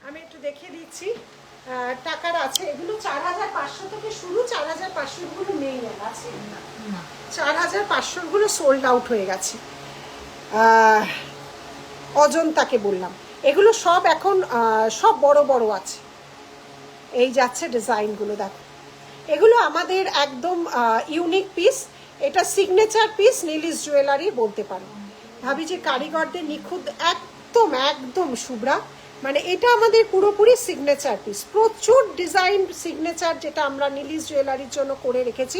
আমি একটু দেখিয়ে দিচ্ছি। টাকার আছে এগুলো 4500 থেকে শুরু, 4500 গুলো নেই, আছে 4500 গুলো সোল্ড আউট হয়ে গেছে। অজন্তাকে বললাম, এগুলো সব এখন সব বড় বড় আছে। এই যাচ্ছে ডিজাইনগুলো দেখো, এগুলো আমাদের একদম ইউনিক পিস, এটা সিগনেচার পিস নীলিশ জুয়েলারি বলতে পারো। ভাবি যে কারিগরদের নিখুঁত, একদম একদম শুভ্রা, মানে এটা আমাদের পুরোপুরি সিগনেচার পিস। প্রচুর ডিজাইন সিগনেচার যেটা আমরা নীলিশ জুয়েলারির জন্য করে রেখেছি,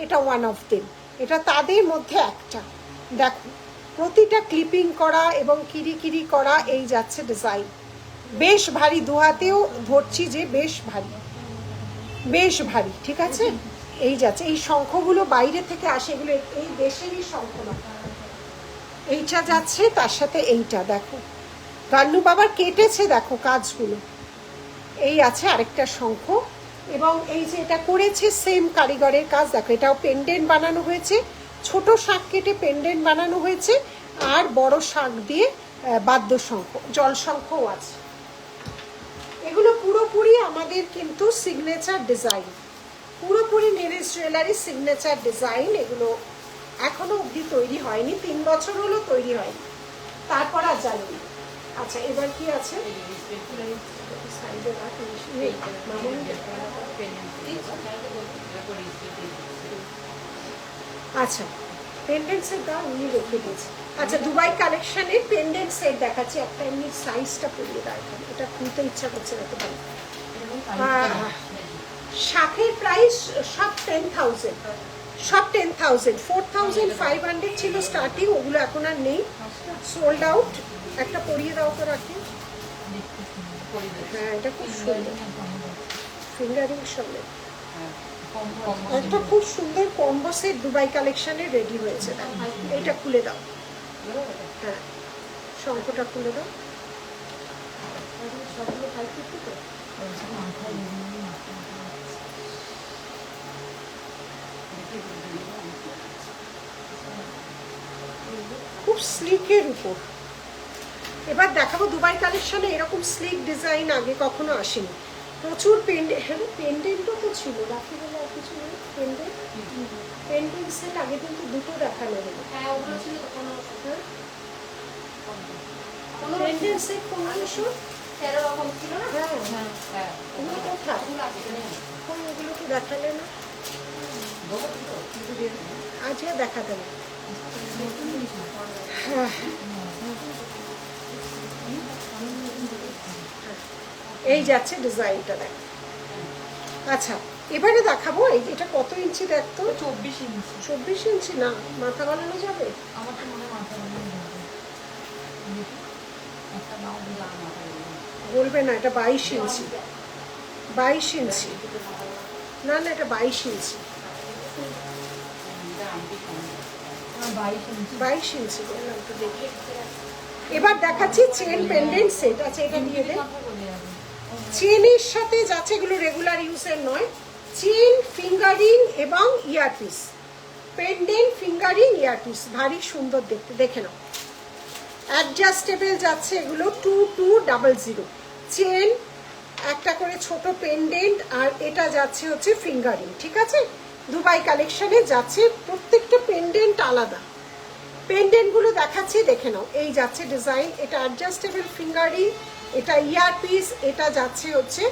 এটা ওয়ান অফ দেম, এটা তাদের মধ্যে একটা। দেখো প্রতিটা ক্লিপিং করা এবং কিরি করা। এই যাচ্ছে ডিজাইন, বেশ ভারী, দু হাতেও ধরছি যে বেশ ভারী, বেশ ভারী, ঠিক আছে। এই যাচ্ছে, এই শঙ্খগুলো বাইরে থেকে আসে, এগুলো এই দেশেরই শঙ্খ না। এইটা যাচ্ছে, তার সাথে এইটা দেখো গান্নু বাবার কেটেছে, দেখো কাজগুলো। এই আছে আরেকটা শঙ্খ, এবং এই যে এটা করেছে সেম কারিগরের কাজ, দেখো এটাও পেন্ডেন্ট বানানো হয়েছে, ছোট শাঁখ কেটে পেন্ডেন্ট বানানো হয়েছে, আর বড় শাঁখ দিয়ে বাদ্য শঙ্খ, জল শঙ্খও আছে। এগুলো পুরোপুরি আমাদের কিন্তু সিগনেচার ডিজাইন, পুরোপুরি নীলিশ জুয়েলারি সিগনেচার ডিজাইন। এগুলো এখনো অবধি তৈরি হয়নি, 3 বছর হলো তৈরি হয়নি, তারপর আর জানি। আচ্ছা এবার কি আছে? আচ্ছা পেন্ডেন্ট সেট দাও, উনি রেখে দিয়েছে। আচ্ছা দুবাই কালেকশনের পেন্ডেন্ট সেট দেখাচ্ছি, একটা এমনি সাইজটা পরিয়ে দাও এখানে, এটা খুলতে ইচ্ছা করছে না তো ভাই। শাখের প্রাইস সব 10,000, সব 10,000, 4,500 ছিল স্টার্টিং, ওগুলো এখন আর নেই, সোল্ড আউট। একটা পরিয়ে দাও তো রাখি। হ্যাঁ এটা খুব সুন্দর, ফিঙ্গারিং সঙ্গে একটা খুব সুন্দর কম্বো সেট দুবাই কালেকশনে রেডি হয়েছে। এইটা খুলে দাও, হ্যাঁ শঙ্খটা খুলে দাও। সবগুলো খাইতে তো খুব স্লিকের উপর। এবার দেখাবো দুবাই কালেকশনে এরকম স্লিক ডিজাইন আগে কখনো আসেনি। প্রচুর পেন্ডেন্টও তো ছিল, রাখি বলে আর কিছু নেই। পেন্ডেন্ট সেট আগে কিন্তু দুটো দেখানো হলো। পেন্ডেন্ট সেট 1513 রকম ছিল না? হ্যাঁ ওগুলো কোথায়? ওগুলো তো দেখালে না, আজকে দেখাতে না। হ্যাঁ এই যাচ্ছে ডিজাইনটা দেখ। আচ্ছা এবারে দেখাবো এটা কত ইঞ্চি দেখতো? 24 ইঞ্চি। 24 ইঞ্চি না, মাথা বানানো যাবে? আমার তো মনে মাথা বানানো যাবে, একটা নাও দিলাম মাথা বলবে না, এটা 22 ইঞ্চি, 22 ইঞ্চি না না, এটা 22 ইঞ্চি, 22 ইঞ্চি বললাম তো। দেখি এবার দেখাচ্ছি চেন পেন্ডেন্ট সেট। আচ্ছা এটা দিয়ে দে। চেনের সাথে যাচ্ছে, এগুলো রেগুলার ইউজের নয়, চেন, ফিঙ্গারিং এবং ইয়ারপিস, পেন্ডেন্ট, ফিঙ্গারিং, ইয়ারপিস, ভারী সুন্দর দেখতে। দেখে নাও অ্যাডজাস্টেবল যাচ্ছে এগুলো 2200। চেন একটা করে ছোট পেন্ডেন্ট, আর এটা যাচ্ছে হচ্ছে ফিঙ্গারিং, ঠিক আছে। দুবাই কালেকশনে যাচ্ছে, প্রত্যেকটা পেন্ডেন্ট আলাদা। পেন্ডেন্টগুলো দেখাচ্ছি, দেখে নাও। এই যাচ্ছে ডিজাইন, এটা অ্যাডজাস্টেবল ফিঙ্গারিং, এটা ইয়ারপিস, এটা যাচ্ছে হচ্ছে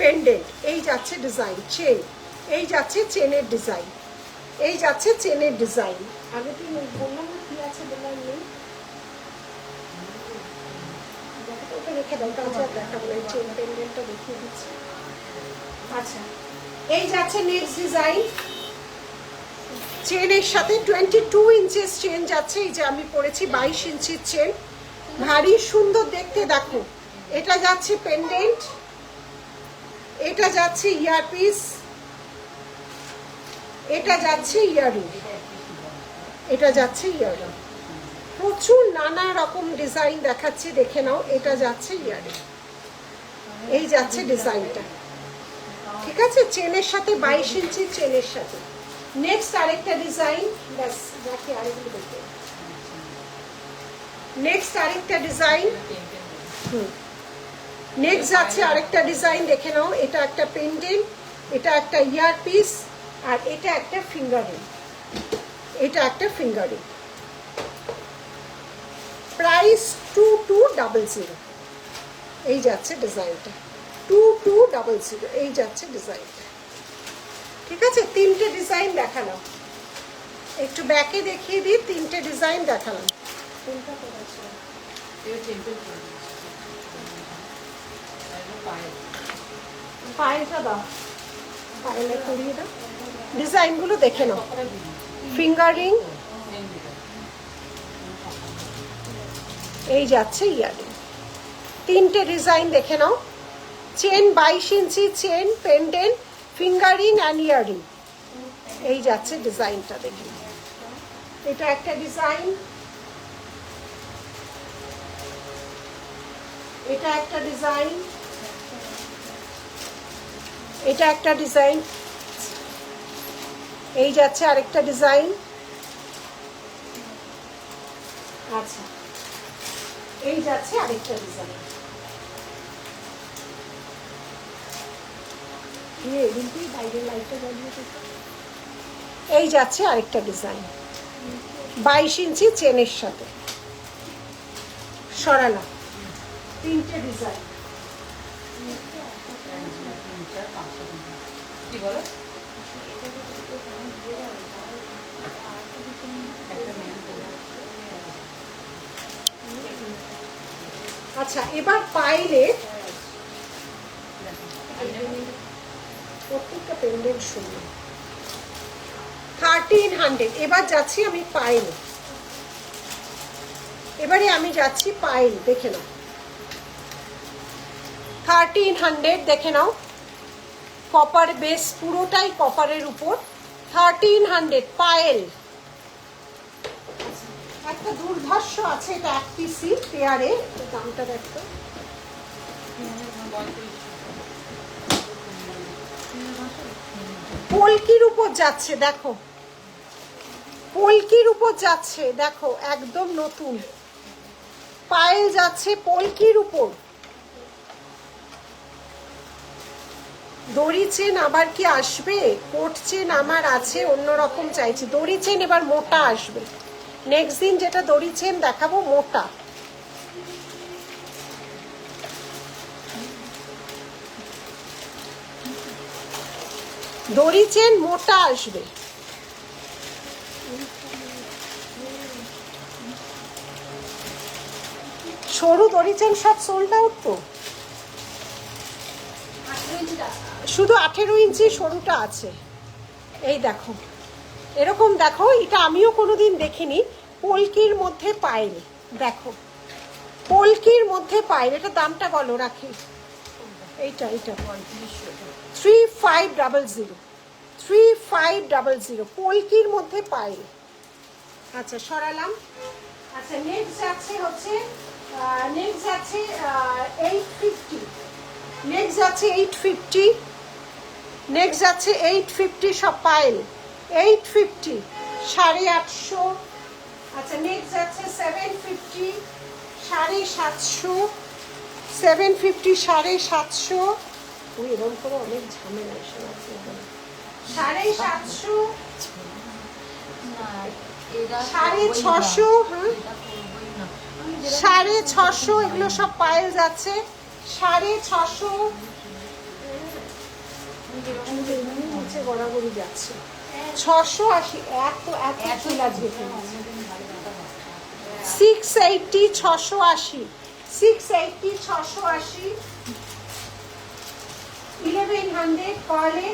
পেন্ডেন্ট, এই যাচ্ছে ডিজাইন চেন, এই যাচ্ছে চেনের ডিজাইন, এই যাচ্ছে চেনের ডিজাইন। আগে তুই বললাম না কি আছে, বললাম নেই। ওটা রেখে দাও, কাছে আর দেখাবো না, চেন পেন্ডেন্টটা দেখিয়ে দিচ্ছি। আচ্ছা, এই যাচ্ছে নেক্সট ডিজাইন। চেনের সাথে 22 ইঞ্চেস চেন যাচ্ছে। এই যে আমি পরেছি 22 ইঞ্চির চেন, ভারী সুন্দর দেখতে। দেখো, এটা যাচ্ছে পেন্ডেন্ট, এটা যাচ্ছে ইয়ারপিস, এটা যাচ্ছে ইয়ারিং, এটা যাচ্ছে ইয়ারিং। প্রচুর নানা রকম ডিজাইন দেখাচ্ছে, দেখে নাও। এটা যাচ্ছে ইয়ারিং, এই যাচ্ছে ডিজাইনটা, ঠিক আছে? চেনের সাথে 22 ইঞ্চির চেনের সাথে। নেক্সট আরেকটা ডিজাইন, ব্যাস দেখে আরেকগুলো দেখে। নেক্সট আরেকটা ডিজাইন, নেক্সট যাচ্ছে আরেকটা ডিজাইন, দেখে নাও। এটা একটা পেন্ডেন্ট, এটা একটা ইয়ারপিস, আর এটা একটা ফিঙ্গারিং, এটা একটা ফিঙ্গারিং। প্রাইস 2200। এই যাচ্ছে ডিজাইনটা 2200, এই যাচ্ছে ডিজাইনটা, ঠিক আছে? তিনটে ডিজাইন দেখালাম, একটু ব্যাকে দেখিয়ে দিই। তিনটে ডিজাইন দেখালাম। পায়েলটা দাও, পায়েলে করিয়ে দাও। ডিজাইনগুলো দেখে নাও। ফিঙ্গারিং, এই যাচ্ছে ইয়ারিং। তিনটে ডিজাইন দেখে নাও। Chain 22 inch chain, pendant, finger ring and earring. এই যাচ্ছে ডিজাইনটা, দেখে নাও। এটা একটা ডিজাইন, এটা একটা ডিজাইন, এটা একটা ডিজাইন, এই যাচ্ছে আরেকটা ডিজাইন। আচ্ছা, এই যাচ্ছে আরেকটা ডিজাইন। এই যাচ্ছে আরেকটা ডিজাইন 22 ইঞ্চি চেনের সাথে। সরালাম তিনটে ডিজাইন। আচ্ছা, এবার পাইলে প্রত্যেকটা পেন্ডেন্ট শুনবো 1300। এবার যাচ্ছি আমি পাইল, এবারে আমি যাচ্ছি পাইল, দেখে নাও। 1300 দেখে নাও। কপার বেস, পুরোটাই কপারের উপর। 1300 পায়েল। একটা দুর্ধর্ষ আছে, এটা এক পিসি পেয়ারে। দামটা দেখো, পলকির উপর যাচ্ছে। দেখো, পলকির উপর যাচ্ছে, দেখো একদম নতুন পায়েল যাচ্ছে পলকির উপর। দড়ি চেন আবার কি আসবে? কোট চেন আমার আছে, অন্যরকম চাইছি। দড়ি চেন এবার মোটা আসবে। নেক্সট দিন যেটা দড়ি চেন দেখাবো মোটা। দড়ি চেন মোটা আসবে। সরু দড়ি চেন সব সোল্ড আউট তো, শুধু 18 ইঞ্চি সরুটা আছে। এই দেখো, এরকম দেখো, এটা আমিও কোনোদিন দেখিনি। পলকির মধ্যে পায়েল, দেখো পলকির মধ্যে পায়েল। এটা দামটা বলো, রাখি। এইটা 3500, 3500 পলকির মধ্যে পায়েল। আচ্ছা, সরালাম। আচ্ছা, নেক্সট যাচ্ছে হচ্ছে 850। নেক্সট যাচ্ছে 850। নেক্সট যাচ্ছে 850 সব পায়েল। 850, 850। আচ্ছা, নেক্সট যাচ্ছে 750, 750, 750, 750। ওই এরকম করে অনেক ঝামেলা এসে আছে। 750, 650, হ্যাঁ 650। এগুলো সব পায়েল যাচ্ছে 650। নিচে গড়াগড়ি যাচ্ছে 680। এত ফুল আজকে 680, 680, 680 680 1100 পার্লে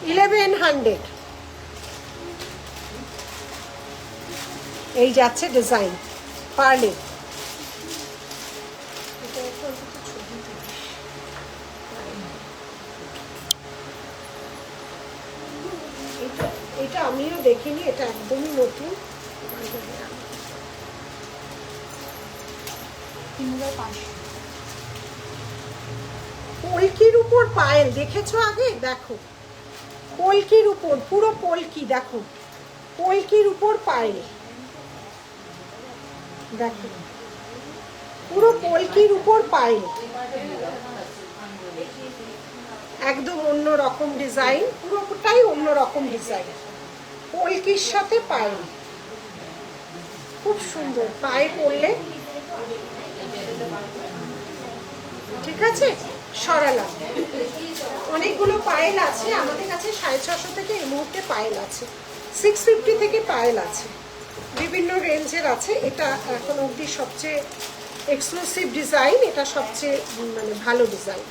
1100 এই যাচ্ছে ডিজাইন পার্লে। এটা আমিও দেখিনি, এটা একদমই নতুন। 3500 পলকির উপর পায়েল দেখেছো আগে? দেখো পলকির উপর, পুরো পলকি, দেখো পলকির উপর পায়েল, দেখো পুরো পলকির উপর পায়েল, একদম অন্য রকম ডিজাইন, পুরোটাই অন্য রকম ডিজাইন, পলকির সাথে পায়েল, খুব সুন্দর। পায়ে পরলে ঠিক আছে। সরালাম, অনেকগুলো পায়েল আছে আমাদের কাছে। 650 থেকে এই মুহূর্তে পায়েল আছে, 650 থেকে পায়েল আছে, বিভিন্ন রেঞ্জের আছে। এটা এখন অবধি সবচেয়ে এক্সক্লুসিভ ডিজাইন, এটা সবচেয়ে মানে ভালো ডিজাইন।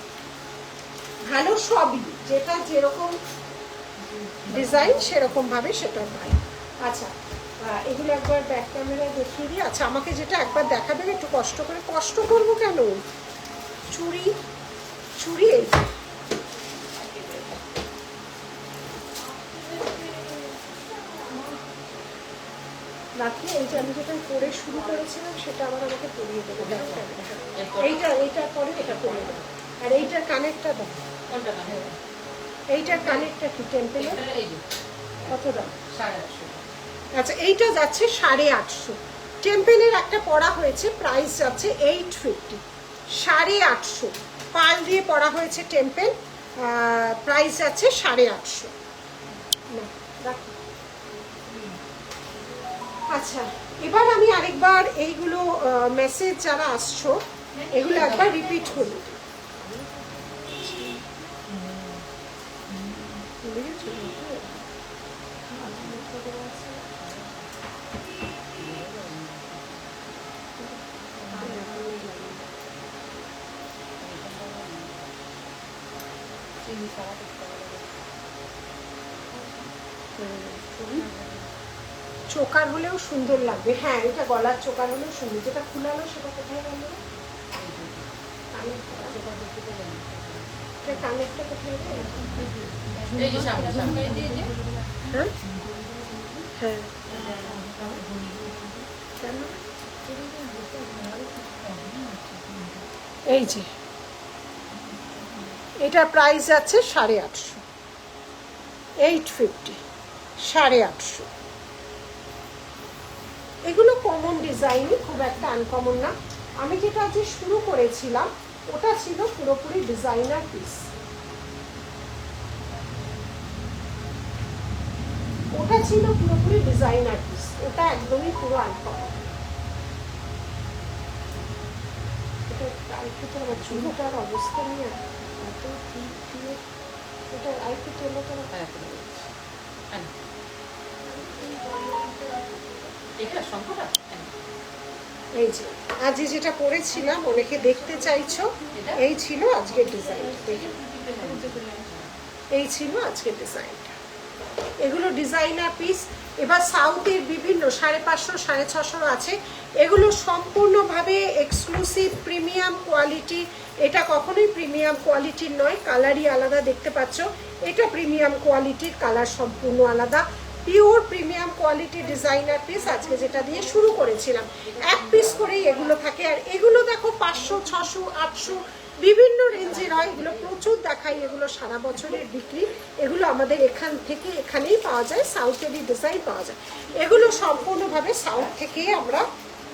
ভালো সবই, যেটা যেরকম ডিজাইন সেরকম ভাবে সেটা পাই। আচ্ছা এগুলো একবার ব্যাক ক্যামেরায় দেখিয়ে দিই। আচ্ছা আমাকে যেটা একবার দেখাবে একটু কষ্ট করে। কষ্ট করবো কেন? চুড়ি, চুড়ি এই রাখি। এই যে আমি যেটা পরে শুরু করেছিলাম সেটা আবার আমাকে পরিয়ে দেবো। এইটার পরে এটা পরিয়ে দেবো। আর এইটার কানেরটা দাও, এইটার কানেরটা কি টেম্পেলের কত দাম? 850। আচ্ছা এইটা যাচ্ছে 850। টেম্পেলের একটা পড়া হয়েছে, প্রাইস যাচ্ছে 850, 850 পাল দিয়ে পড়া হয়েছে টেম্পেল, প্রাইস যাচ্ছে 850। না রাখি। আচ্ছা এবার আমি আরেকবার এইগুলো মেসেজ যারা আসছো এগুলো একবার রিপিট করি। চোকার হলেও সুন্দর লাগবে। হ্যাঁ এটা গলার চোকার হলেও সুন্দর। যেটা খুলালো সেটা কোথায় গেল? কানেরটা কোথায় গেল? হ্যাঁ হ্যাঁ কেন? এই যে এটা প্রাইস যাচ্ছে 850, 850, 850। এগুলো কমন ডিজাইন, খুব একটা আনকমন না। আমি যেটা আজকে শুরু করেছিলাম ওটা ছিল পুরোপুরি ডিজাইনার পিস, ওটা ছিল পুরোপুরি ডিজাইনার পিস, ওটা একদমই পুরো আনকমন। আমার চুলটার অবস্থা নিয়ে এত ঠিক দিয়ে এটা আরেকটু তেলো করা। এই যে আজ যেটা পরেছিলাম অনেকে দেখতে চাইছো, এই ছিল আজকের ডিজাইন, এই ছিল আজকের ডিজাইনটা। এগুলো ডিজাইনার পিস। এবার সাউথের বিভিন্ন 550, 650 আছে। এগুলো সম্পূর্ণভাবে এক্সক্লুসিভ প্রিমিয়াম কোয়ালিটি। এটা কখনোই প্রিমিয়াম কোয়ালিটির নয়, কালারই আলাদা দেখতে পাচ্ছ। এটা প্রিমিয়াম কোয়ালিটির, কালার সম্পূর্ণ আলাদা, pure premium quality designer piece. আজকে যেটা দিয়ে শুরু করেছিলাম, এক পিস করেই এগুলো থাকে। আর এগুলো দেখো 500, 600, 800 বিভিন্ন রেঞ্জের হয়। এগুলো প্রচুর দেখাই, এগুলো সারা বছরের বিক্রি। এগুলো আমাদের এখান থেকে এখানেই পাওয়া যায়, সাউথেরই ডিজাইন পাওয়া যায়। এগুলো সম্পূর্ণভাবে সাউথ থেকেই আমরা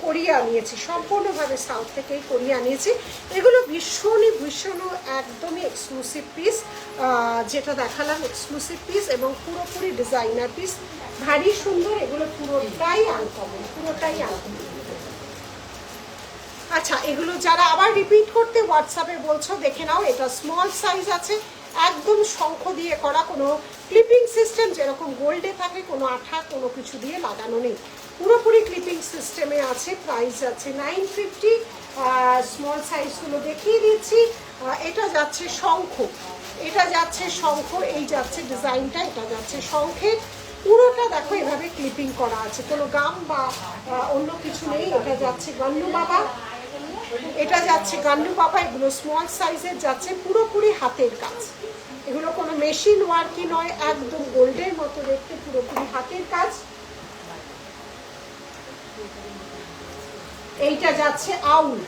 করিয়ে আনিয়েছি, সম্পূর্ণভাবে সাউথ থেকেই করিয়ে আনিয়েছি। এগুলো ভীষণই একদমই এক্সক্লুসিভ পিস, যেটা দেখালাম এক্সক্লুসিভ পিস এবং পুরোপুরি ডিজাইনার পিস, ভারী সুন্দর। এগুলো পুরোটাই আনকমন, পুরোটাই আনকমন। আচ্ছা এগুলো যারা আবার রিপিট করতে হোয়াটসঅ্যাপে বলছো দেখে নাও। এটা স্মল সাইজ আছে, একদম শঙ্খ দিয়ে করা, কোনো ক্লিপিং সিস্টেম যেরকম গোল্ডে থাকে কোনো আঠা কোনো কিছু দিয়ে লাগানো নেই, পুরোপুরি ক্লিপিং সিস্টেমে আছে। প্রাইস আছে 950। স্মল সাইজগুলো দেখিয়ে দিচ্ছি। এটা যাচ্ছে শঙ্খ, এটা যাচ্ছে শঙ্খ, এই যাচ্ছে ডিজাইনটা, এটা যাচ্ছে শঙ্খের। পুরোটা দেখো এভাবে ক্লিপিং করা আছে, কোনো গাম বা অন্য কিছু নেই। এটা যাচ্ছে গান্নু বাবা, এটা যাচ্ছে গান্নু বাবা। এগুলো স্মল সাইজের যাচ্ছে, পুরোপুরি হাতের কাজ। এগুলো কোনো মেশিন ওয়ার্কই নয়, একদম গোল্ডের মতো দেখতে, পুরোপুরি হাতের কাজ। এইটা যাচ্ছে আউল,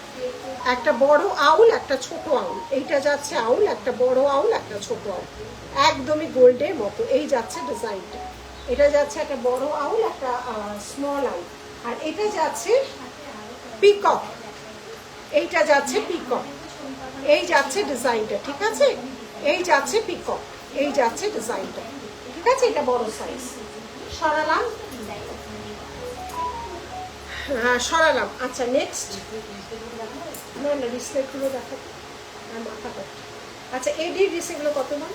একটা বড় আউল, একটা ছোট আউল। এইটা যাচ্ছে আউল, একটা বড় আউল, একটা ছোট আউল, একদমই গোল্ডের মতো। এই যাচ্ছে ডিজাইনটা। এটা যাচ্ছে একটা বড় আউল, একটা স্মল আউল। আর এটা যাচ্ছে পিকক, এইটা যাচ্ছে পিকক। এই যাচ্ছে ডিজাইনটা, ঠিক আছে? এই যাচ্ছে পিকক, এই যাচ্ছে ডিজাইনটা, ঠিক আছে? এটা বড় সাইজ। সরালাম, হ্যাঁ সরালাম। আচ্ছা নেক্সট, না না রিসলেটগুলো দেখাবো আর মাথাটা। আচ্ছা এডি রিসেগুলো কত দাম?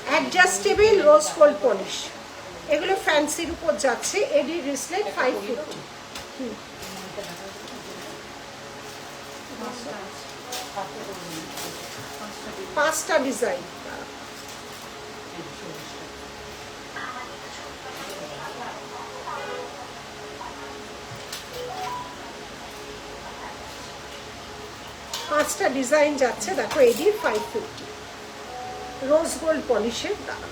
অ্যাডজাস্টেবল রোজ গোল্ড পলিশ, এগুলো ফ্যান্সির উপর যাচ্ছে। এডি রিসলেট 550। পাঁচটা ডিজাইন। পাঁচটা ডিজাইন যাচ্ছে, দেখো এডি 550 রোজ গোল্ড পলিশের দাম।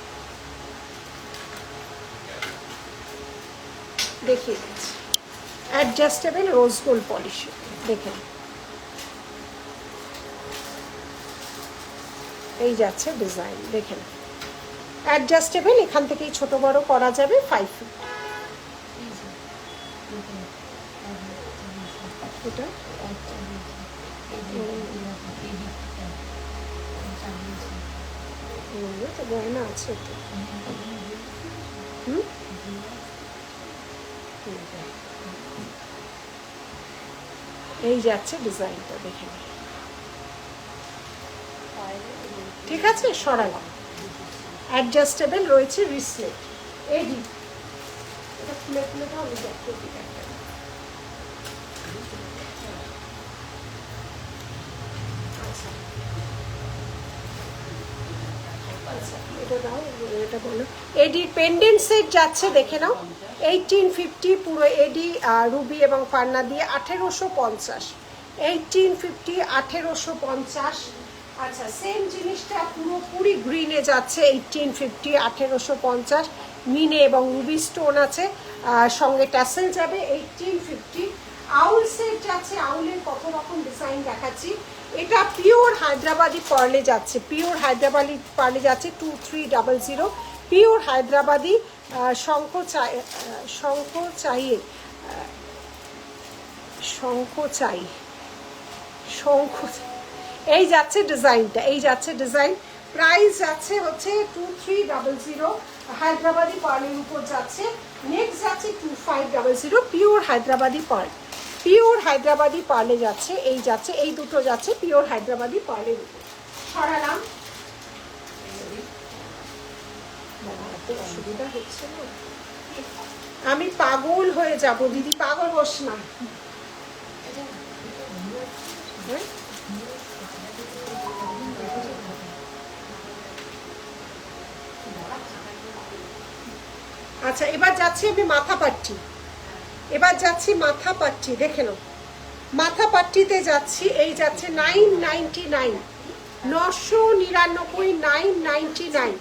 দেখিয়ে দিচ্ছি, অ্যাডজাস্টেবল রোজ গোল্ড পলিশের, দেখে এই যাচ্ছে ডিজাইন, দেখেন অ্যাডজাস্টেবল, এখান থেকেই ছোট বড় করা যাবে। 550 এটা। তো গয়না আছে তো। এই যাচ্ছে ডিজাইনটা, দেখে ঠিক আছে? সরালাম। অ্যাডজাস্টেবল রয়েছে রিসলেট এডি। এটা খুলে খুলে দাও, আমি দেখতে দিই। এটা দাও, এটা বলো। এডির পেন্ডেন্ট সেট যাচ্ছে, দেখে নাও 1850 পুরো এডি রুবি এবং পান্না দিয়ে 1850। 1850, 1850। আচ্ছা সেম জিনিসটা পুরোপুরি গ্রিনে যাচ্ছে 1850, 1850। মিনে এবং রুবি স্টোন আছে, সঙ্গে ট্যাসেল যাবে 1850। আউল সেট যাচ্ছে, আউলের কত রকম ডিজাইন দেখাচ্ছি। এটা পিওর হায়দ্রাবাদি পার্লে যাচ্ছে, পিওর হায়দ্রাবাদি পার্লে যাচ্ছে 2300। পিওর হায়দ্রাবাদি শঙ্খ এই যাচ্ছে ডিজাইনটা, এই যাচ্ছে ডিজাইন। প্রাইস যাচ্ছে হচ্ছে 2300 হায়দ্রাবাদি পার্লের উপর যাচ্ছে। নেক্সট যাচ্ছে 2500 pure Hyderabadi pearl, pure Hyderabadi পার্লে যাচ্ছে। এই যাচ্ছে, এই দুটো যাচ্ছে পিওর হায়দ্রাবাদি পার্লের উপর। সরালাম, অসুবিধা হচ্ছে না, আমি পাগল হয়ে যাব দিদি। পাগল বস না। আচ্ছা এবার যাচ্ছি আমি মাথা পাট্টি, এবার যাচ্ছি মাথা পাট্টি, দেখে নাও মাথা পাট্টিতে যাচ্ছি। এই যাচ্ছে 999, 999, 999,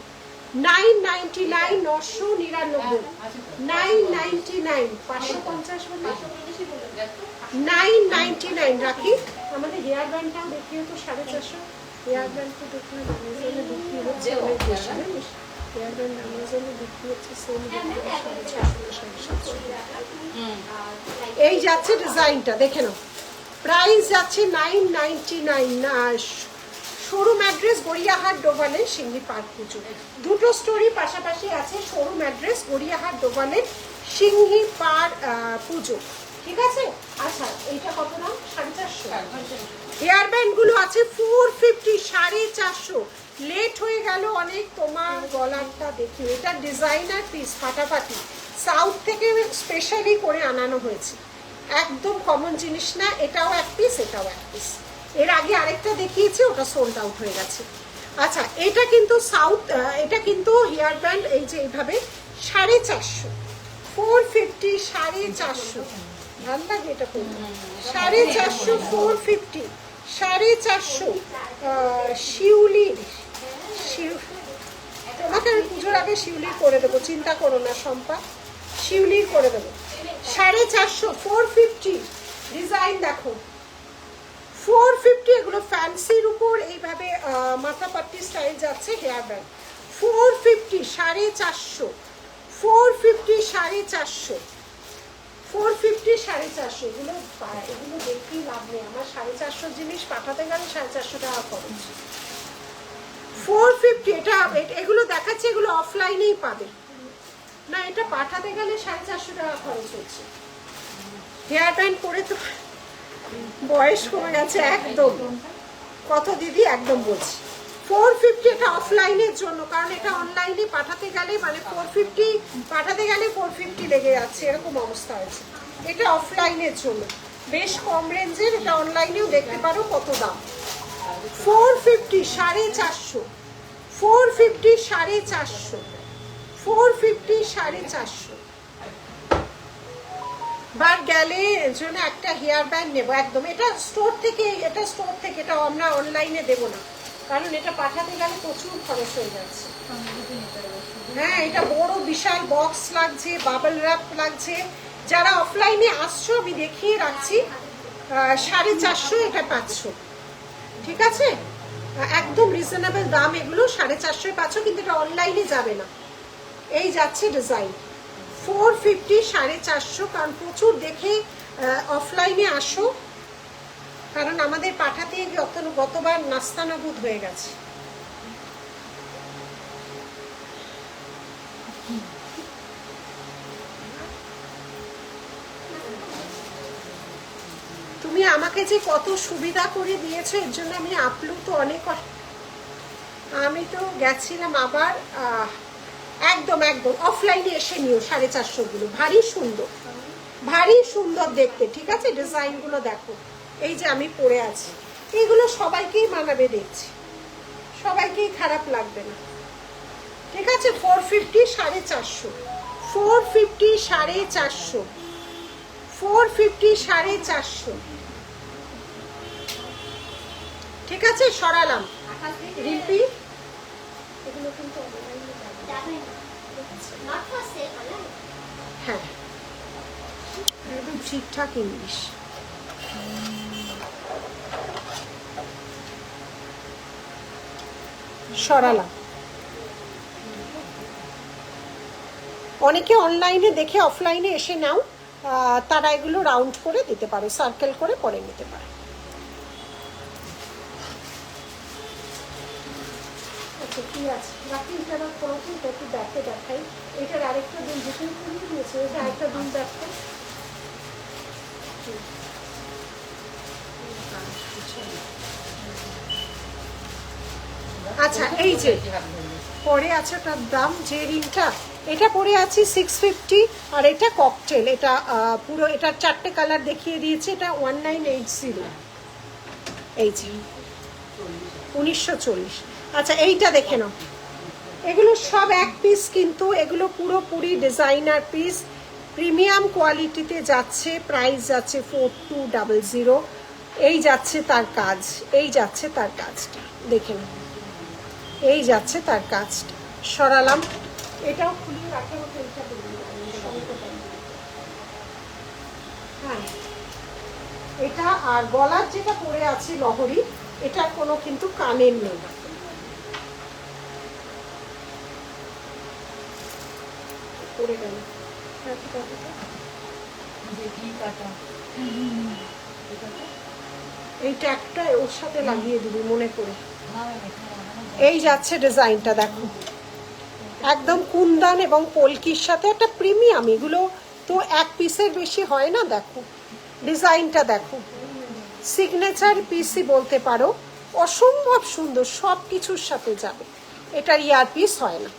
999, 999, 999, 550, 999 রাখি। আমাদের হেয়ার ব্যান্ডটাও দেখিয়ে তো 450। হেয়ার ব্যান্ডটা দেখলে অ্যামাজনে বিক্রি হচ্ছে অনেক বেশি, জানিস? হেয়ার ব্যান্ড অ্যামাজনে বিক্রি হচ্ছে সেম 750। এই যাচ্ছে ডিজাইনটা, দেখে নাও। প্রাইস যাচ্ছে 999। শোরুম অ্যাড্রেস গড়িয়াহাট ডোবালে, সিংহি পার্ক পুজো। দুটো স্টোরি পাশাপাশি আছে। শোরুম অ্যাড্রেস গড়িয়াহাট ডোবালে, সিংহি পার্ক পুজো, ঠিক আছে? আচ্ছা এইটা কত দাম? 450। হেয়ার ব্যান্ডগুলো আছে 450, 450। লেট হয়ে গেল অনেক। তোমার গলারটা দেখি, এটা ডিজাইনার পিস, ফাটাফাটি, সাউথ থেকে স্পেশালি করে আনানো হয়েছে, একদম কমন জিনিস না। এটাও এক পিস, এটাও এক পিস। এর আগে আরেকটা দেখিয়েছি, ওটা সোল্ড আউট হয়ে গেছে। আচ্ছা, এটা কিন্তু সাউথ, এটা কিন্তু হেয়ার ব্যান্ড, এই যে এইভাবে 450, 450, 450, ভাল লাগে এটা করতে, 450, 450, 450 শিউলির। তোমাকে আমি পুজোর আগে শিউলির করে দেবো, চিন্তা করো না শম্পা, শিউলির করে দেবো। 450, 450 ডিজাইন দেখো, 450। এগুলো ফ্যান্সির উপর এইভাবে মাথাপাট্টি স্টাইল যাচ্ছে, হেয়ার ব্যান্ড 450, 450, 450, 450, 450, 450। এগুলো এগুলো দেখতেই লাভ নেই আমার, 450 জিনিস পাঠাতে গেলে 450 টাকা খরচ। 450, এটা এগুলো দেখাচ্ছে, এগুলো অফলাইনেই পাবে না, এটা পাঠাতে গেলে 450 টাকা খরচ হচ্ছে। হেয়ার ব্যান্ড করে তো বয়স কমে গেছে একদম। কত দিদি? একদম বলছি 450। এটা অফলাইনের জন্য, কারণ এটা অনলাইনে পাঠাতে গেলে মানে 450 পাঠাতে গেলে 450 লেগে যাচ্ছে, এরকম অবস্থা হয়েছে। এটা অফলাইনের জন্য, বেশ কম রেঞ্জের। এটা অনলাইনেও দেখতে পারো কত দাম। 450, 450, 450, 450, 450, 450। বার গেলে জন্য একটা হেয়ার ব্যান্ড নেবো একদম। এটা স্টোর থেকে, এটা স্টোর থেকে, এটা আমরা অনলাইনে দেবো না, কারণ এটা পাঠাতে গেলে প্রচুর খরচ হয়ে যাচ্ছে। হ্যাঁ, এটা বড় বিশাল বক্স লাগছে, বাবল র্যাপ লাগছে। যারা অফলাইনে আসছো আমি দেখিয়ে রাখছি, 450 এটা 500, ঠিক আছে? একদম রিজনেবল দাম এগুলো, 450 পাচ্ছ, কিন্তু এটা অনলাইনে যাবে না। এই যাচ্ছে ডিজাইন 450, 450, কারণ প্রচুর দেখে অফলাইনে আসো, কারণ আমাদের পাঠাতে গতবার নাস্তানাবুদ হয়ে গেছে। তুমি আমাকে যে কত সুবিধা করে দিয়েছো, এর জন্য আমি আপ্লুত অনেক। আমি তো গেছিলাম আবার, একদম একদম অফলাইনে এসে নিও 450 গুলো, ভারী সুন্দর, ভারী সুন্দর দেখতে, ঠিক আছে? ডিজাইনগুলো দেখো, এই যে আমি পরে আছি, এইগুলো সবাইকেই মানাবে, দেখছি সবাইকেই খারাপ লাগবে না, ঠিক আছে? 450, 450, 450, 450, 450, 450, ঠিক আছে? সরালাম রিম্পি, এগুলো কিন্তু হ্যাঁ একদম ঠিকঠাক ইংলিশ। সরালাম। অনেকে অনলাইনে দেখে অফলাইনে এসে নাও, তারা এগুলো রাউন্ড করে দিতে পারো, সার্কেল করে পরে নিতে পারো। আচ্ছা, কি আছে বাকি? এটা কোনো একটু দেখে দেখাই। এটার আরেকটা দিন যেখানে খুলে দিয়েছে, এটা আরেকটা দিন দেখো। আচ্ছা, এই যে পরে আছে ওটার দাম, যে রিংটা এটা পরে আছি 650, আর এটা ককটেল, এটা পুরো, এটা 4টে কালার দেখিয়ে দিয়েছে, এটা 1980, এই যে 1940। আচ্ছা, এইটা দেখে নাও, এগুলো সব এক পিস, কিন্তু এগুলো পুরোপুরি ডিজাইনার পিস, প্রিমিয়াম কোয়ালিটিতে যাচ্ছে। প্রাইস যাচ্ছে 4200। এই যাচ্ছে তার কাজ, এই যাচ্ছে তার কাজটা, দেখে নাও, এই যাচ্ছে তার কাজটা। সরালাম, এটাও খুলে রাখা হতো, এটা হ্যাঁ, এটা। আর গলার যেটা পরে আছে লহরি, এটার কোনো কিন্তু কানের নেই, পড়ে গেল। এই ট্যাগটা ওর সাথে লাগিয়ে দিবি মনে করে। এই যাচ্ছে ডিজাইনটা, দেখো একদম কুন্দন এবং পলকির সাথে, একটা প্রিমিয়াম। এগুলো তো এক পিসের বেশি হয় না। দেখো ডিজাইনটা, দেখো সিগনেচার পিসই বলতে পারো, অসম্ভব সুন্দর, সব কিছুর সাথে যাবে। এটার ইয়ারপিস হয় না,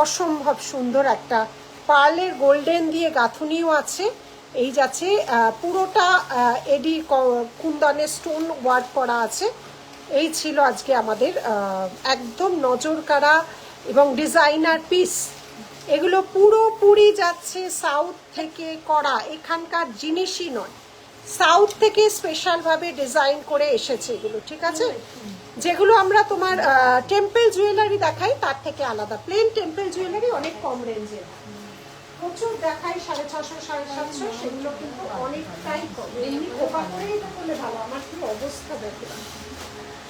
অসম্ভব সুন্দর একটা পার্লের গোল্ডেন দিয়ে গাঁথুনিও আছে। এই যাচ্ছে পুরোটা এডি কুন্দনের স্টোন ওয়ার্ক করা আছে। এই ছিল আজকে আমাদের একদম নজর কাড়া এবং ডিজাইনার পিস। এগুলো পুরোপুরি যাচ্ছে সাউথ থেকে করা, এখানকার জিনিসই নয়, সাউথ থেকে স্পেশালভাবে ডিজাইন করে এসেছে এগুলো, ঠিক আছে? যেগুলো আমরা তোমার টেম্পল জুয়েলারি দেখাই তার থেকে আলাদা। প্লেন টেম্পল জুয়েলারি অনেক কম রেঞ্জের, প্রচুর দেখাই 650 750, সেগুলো কিন্তু অনেকটাই কম। এমনি খোপা করেই তো করলে ভালো। আমার কি অবস্থা দেখে,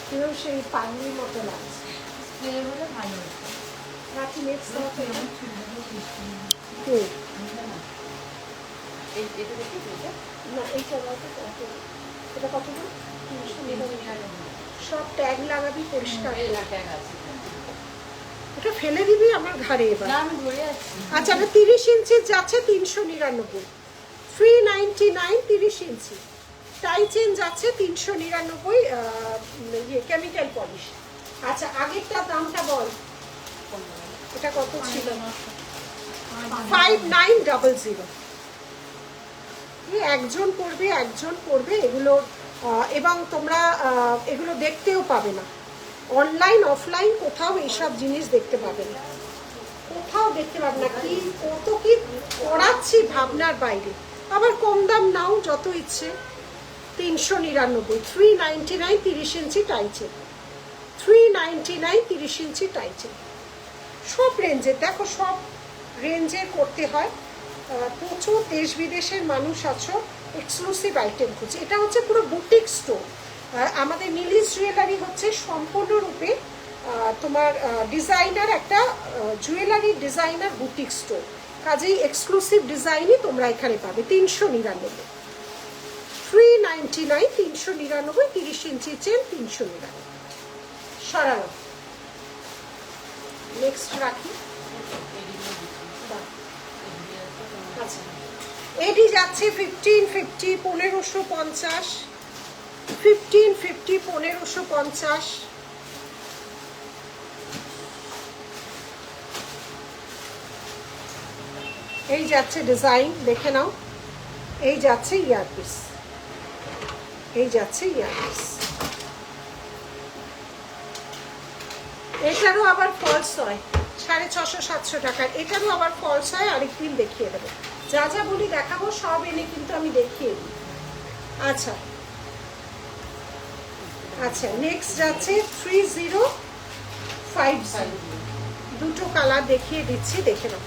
কেউ সেই পানির মতো লাগছে। রাখি নেক্সট না, এইটা এটা কত? সব ট্যাগ লাগাবি পরিষ্কার, ওটা ফেলে দিবি আমার ঘাড়ে এবার। আচ্ছা, এটা 30 ইঞ্চি যাচ্ছে 399, 399 30 ইঞ্চি। টাই চেন যাচ্ছে 399, কেমিক্যাল পলিশ। আচ্ছা, আগেরটা দামটা বল, এটা কত ছিল? 5900। একজন পড়বে এগুলো, এবং তোমরা এগুলো দেখতেও পাবে না, অনলাইন অফলাইন কোথাও এইসব জিনিস দেখতে পাবে না, কোথাও দেখতে পাবে না। কি কত কি পড়াচ্ছি ভাবনার বাইরে। আবার কম দাম নাও যত ইচ্ছে, 399, 399 30 ইঞ্চি টাইচে, 399 30 ইঞ্চি টাইচে। সব রেঞ্জের দেখো, সব রেঞ্জের করতে হয়। প্রচুর দেশ বিদেশের মানুষ আছো, এক্সক্লুসিভ আইটেম খুঁজছে। এটা হচ্ছে পুরো বুটিক স্টোর। আমাদের মিলিস জুয়েলারি হচ্ছে সম্পূর্ণরূপে তোমার ডিজাইনার একটা জুয়েলারি ডিজাইনার বুটিক স্টোর, কাজেই এক্সক্লুসিভ ডিজাইনই তোমরা এখানে পাবে। 399, 399, 399, 30 ইঞ্চি চেন 399। সরানো। নেক্সট রাখি। আচ্ছা, এটি যাচ্ছে 1550, 1550, 1550, 1550। এই যাচ্ছে ডিজাইন, দেখে নাও। এই যাচ্ছে ইয়ারপিস, এই যাচ্ছে ইয়ারপিস। এটারও আবার ফলস হয় 650 700 টাকার, এটারও আবার ফলস হয়। আরেকদিন দেখিয়ে দেবো, যা যা বলি দেখাবো সব এনে কিন্তু আমি দেখিয়ে দিই। আচ্ছা আচ্ছা, নেক্সট যাচ্ছে 3050, দুটো কালার দেখিয়ে দিচ্ছি, দেখে নাও।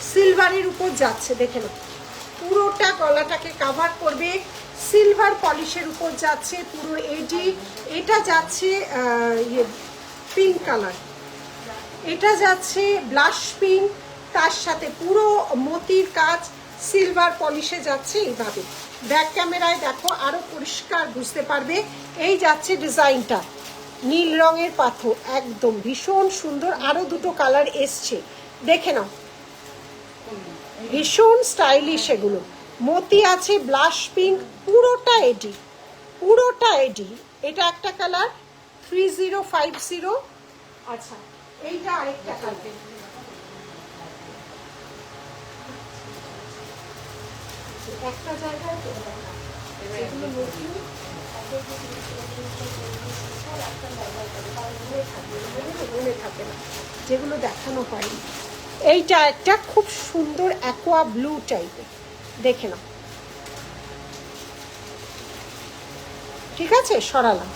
সিলভারের উপর যাচ্ছে, দেখে নাও, পুরোটা গলাটাকে কাভার করবে, সিলভার পলিশের উপর যাচ্ছে পুরো এডি। এটা যাচ্ছে পিঙ্ক কালার, এটা যাচ্ছে ব্লাশ পিঙ্ক, তার সাথে পুরো মতির কাজ সিলভার পলিশে যাচ্ছে এইভাবে। ব্যাক ক্যামেরায় দেখো আরো পরিষ্কার বুঝতে পারবে। এই যাচ্ছে ডিজাইনটা, নীল রঙের পাথর, একদম ভীষণ সুন্দর। আরো দুটো কালার এসছে, দেখে নাও, ভীষণ স্টাইলিশ এগুলো। মতি আছে, ব্লাশ পিঙ্ক, পুরোটা এডি, পুরোটা এডি। এটা একটা কালার 3050। আচ্ছা, এইটা আরেকটা কালার। একটা জায়গায় মনে থাকে না, যেগুলো দেখানো হয়নি। এইটা একটা খুব সুন্দর অ্যাকোয়া ব্লু টাইপের, দেখে নাও, ঠিক আছে? সরালাম।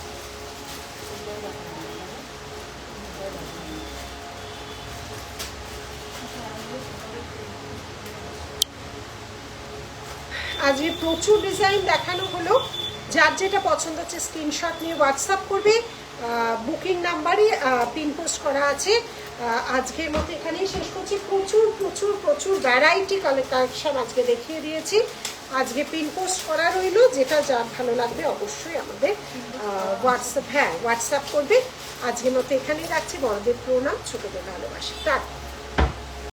আজকে প্রচুর ডিজাইন দেখানো হলো। যার যেটা পছন্দ হচ্ছে স্ক্রিনশট নিয়ে হোয়াটসঅ্যাপ করবে, বুকিং নাম্বারে পিন পোস্ট করা আছে। আজকের মতো এখানেই শেষ করছি। প্রচুর প্রচুর প্রচুর ভ্যারাইটি কালেকশন আজকে দেখিয়ে দিয়েছি। আজকে পিন পোস্ট করা রইলো, যেটা যার ভালো লাগবে অবশ্যই আমাদের হোয়াটসঅ্যাপ করবে। আজকের মতো এখানেই রাখছি। বড়দের প্রণাম, ছোটদের ভালোবাসা, টাটা।